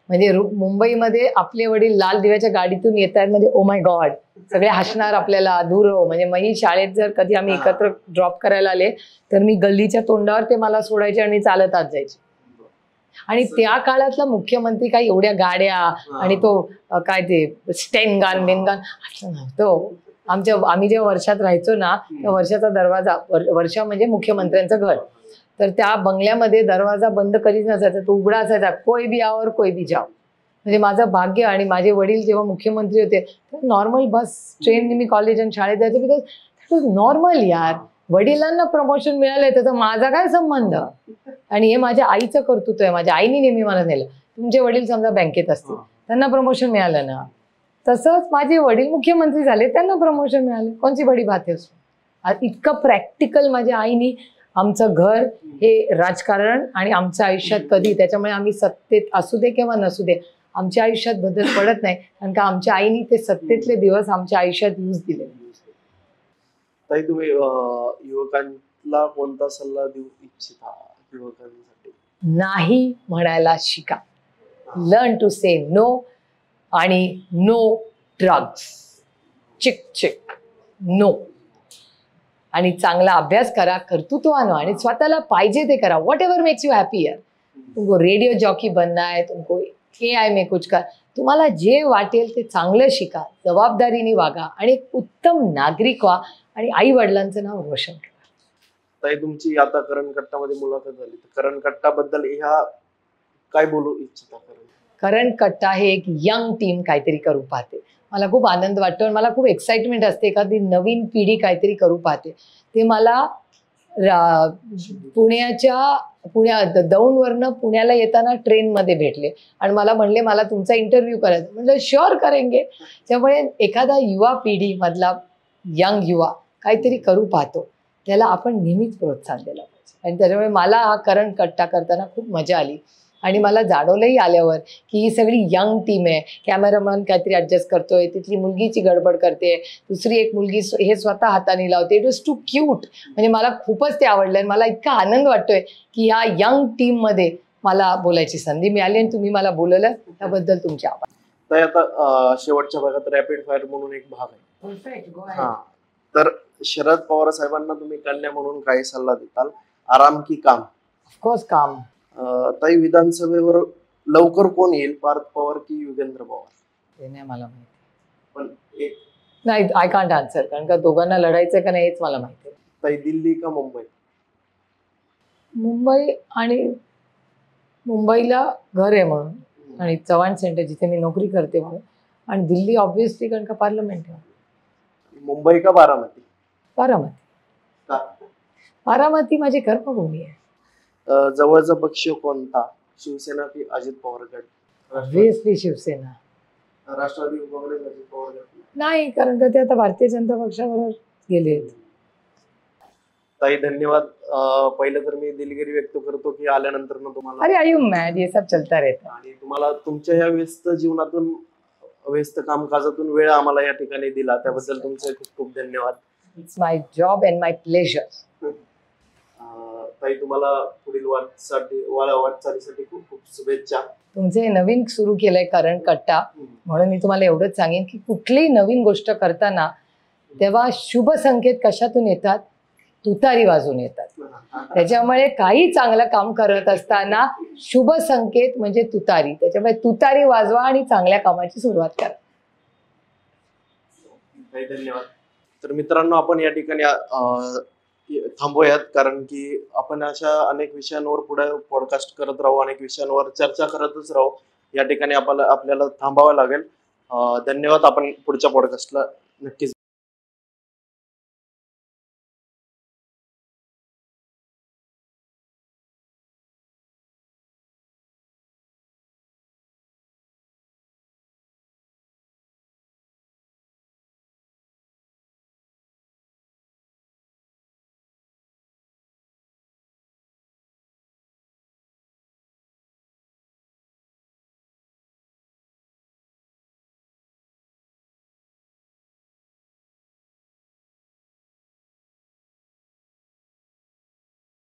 म्हणजे मुंबईमध्ये आपले वडील लाल दिव्याच्या गाडीतून येत आहेत म्हणजे ओ माय गॉड, सगळे हसणार आपल्याला दूर हो. म्हणजे मी शाळेत जर कधी आम्ही एकत्र ड्रॉप करायला आले तर मी गल्लीच्या तोंडावर ते मला सोडायचे आणि चालत आत जायचे. आणि त्या काळातला मुख्यमंत्री काही एवढ्या गाड्या आणि तो काय ते स्टेनगान बेनगान असं नव्हतं. आम्ही जेव्हा वर्षात राहायचो ना, त्या वर्षाचा दरवाजा, वर्षा म्हणजे मुख्यमंत्र्यांचं घर, तर त्या बंगल्यामध्ये दरवाजा बंद कधीच नसायचा, तो उघडा असायचा, कोई भी आओ और कोई भी जाओ. म्हणजे माझं भाग्य. आणि माझे वडील जेव्हा मुख्यमंत्री होते तर नॉर्मल बस ट्रेनने मी कॉलेज आणि शाळेत जायचे, बिकॉज दॅट वॉज नॉर्मल यार. वडिलांना प्रमोशन मिळालंय त्याचा माझा काय संबंध? आणि हे माझ्या आईचं कर्तृत्व आहे. माझ्या आईने नेहमी मला नेलं. तुमचे वडील समजा बँकेत असतील, त्यांना प्रमोशन मिळालं ना, तसंच माझे वडील मुख्यमंत्री झाले, त्यांना प्रमोशन मिळालं, कोणची बडी बात आहे. इतकं प्रॅक्टिकल माझ्या आईनी आमचं घर हे राजकारण आणि आमच्या आयुष्यात कधी, त्याच्यामुळे आम्ही सत्तेत असू दे किंवा नसू दे आमच्या आयुष्यात बदल पडत नाही, कारण का आमच्या आईनी ते सत्तेतले दिवस आमच्या आयुष्यात यूज दिले. ताई तुम्ही युवकांना कोणता सल्ला देऊ इच्छिता? युवकांसाठी नाही म्हणायला शिका. Learn to say no. आणि नो ड्रग्स, चिक चिक नो. आणि चांगला अभ्यास करा, कर्तृत्वानं, आणि स्वतःला पाहिजे ते करा. What ever makes you happy यार. तुमको रेडिओ जॉकी बनना है, तुमको AI में कुछ कर, तुम्हाला जे वाटेल ते चांगलं शिका, जबाबदारीने वागा आणि एक उत्तम नागरिक व्हा आणि आई वडिलांचं नाव रोशन करा. ताई तुमची आता करण कट्टामध्ये मुलाखत झाली, तर करण कट्टाबद्दल ह्या काय बोलू इच्छिता? करण कट्टा हे एक यंग टीम काहीतरी करू पाहते. मला खूप आनंद वाटतो आणि मला खूप एक्साइटमेंट असते. एखादी नवीन पिढी काहीतरी करू पाहते. ते मला दौंडवरनं पुण्याला येताना ट्रेनमध्ये भेटले आणि मला म्हणले मला तुमचा इंटरव्ह्यू करायचा. म्हणजे शुअर करेंगे. त्यामुळे एखादा युवा पिढी मधला यंग युवा काहीतरी करू पाहतो त्याला आपण नेहमीच प्रोत्साहन दिलं पाहिजे. आणि त्याच्यामुळे मला हा करण कट्टा करताना खूप मजा आली. आणि मला जाणवलंही आल्यावर की ही सगळी यंग टीम आहे. कॅमेरामॅन काहीतरी ॲडजस्ट करतोय, तिथली मुलगीची गडबड करते, दुसरी एक मुलगी हे स्वतः हाताने लावते. It was too cute. म्हणजे मला खूपच ते आवडलं आणि मला इतका आनंद वाटतोय की ह्या यंग टीममध्ये मला बोलायची संधी मिळाली आणि तुम्ही मला बोलवलं त्याबद्दल तुमचे आभार. तर आता शेवटच्या भागात रॅपिड फायर म्हणून एक भाग आहे. हा, तर शरद पवार साहेबांना तुम्ही कन्या म्हणून काय सल्ला देताल? आराम की काम? ऑफकोर्स काम. ताई, विधानसभेवर लवकर कोण येईल, पार्थ पवार की युगेंद्र पवार? ते नाही मला माहिती. पण एक नाही, आय कांट आन्सर, कारण का दोघांना लढायचं का नाही हेच मला माहिती आहे. ताई, दिल्ली का मुंबई? मुंबई. आणि मुंबईला घर आहे म्हणून आणि चव्हाण सेंटर जिथे मी नोकरी करते म्हणून. आणि दिल्ली ऑब्व्हियसली कारण का पार्लमेंट आहे. मुंबई का बारामती? बारामती. का? बारामती माझी कर्मभूमी आहे. जवळचा पक्ष कोणता, शिवसेना की अजित पवार गट? ऑब्व्हियसली शिवसेना. राष्ट्रवादी काँग्रेस, अजित पवार गट? नाही, कारण का ते आता भारतीय जनता पक्षाबरोबर गेले. ताई, धन्यवाद. पहिलं तर मी दिलगिरी व्यक्त करतो की आल्यानंतर तुम्हाला, अरे आर यू मॅड, ये सब चलता रहता. आणि तुम्हाला तुमच्या या व्यस्त जीवनातून, व्यस्त कामकाजातून वेळ आम्हाला या ठिकाणी दिला, त्याबद्दल तुमचे खूप खूप धन्यवाद. It's my job and my pleasure. ताई, तुम्हाला पुढील वाटचालीसाठी खूप खूप शुभेच्छा. तुमचे नवीन सुरू केलंय करण कट्टा, म्हणून मी तुम्हाला एवढंच सांगेन की कुठलीही नवीन गोष्ट करताना तेव्हा शुभ संकेत कशातून येतात? तुतारी वाजून येतात. त्याच्यामुळे काही चांगलं काम करत असताना शुभ संकेत म्हणजे तुतारी. त्याच्यामुळे तुतारी वाजवा आणि चांगल्या कामाची सुरुवात करा. धन्यवाद. तर मित्रांनो, आपण या ठिकाणी थांबूयात, कारण की आपण अशा अनेक विषयांवर पुढे पॉडकास्ट करत राहू, अनेक विषयांवर चर्चा करतच राहू. या ठिकाणी आपल्याला थांबावं लागेल. धन्यवाद. आपण पुढच्या पॉडकास्टला नक्कीच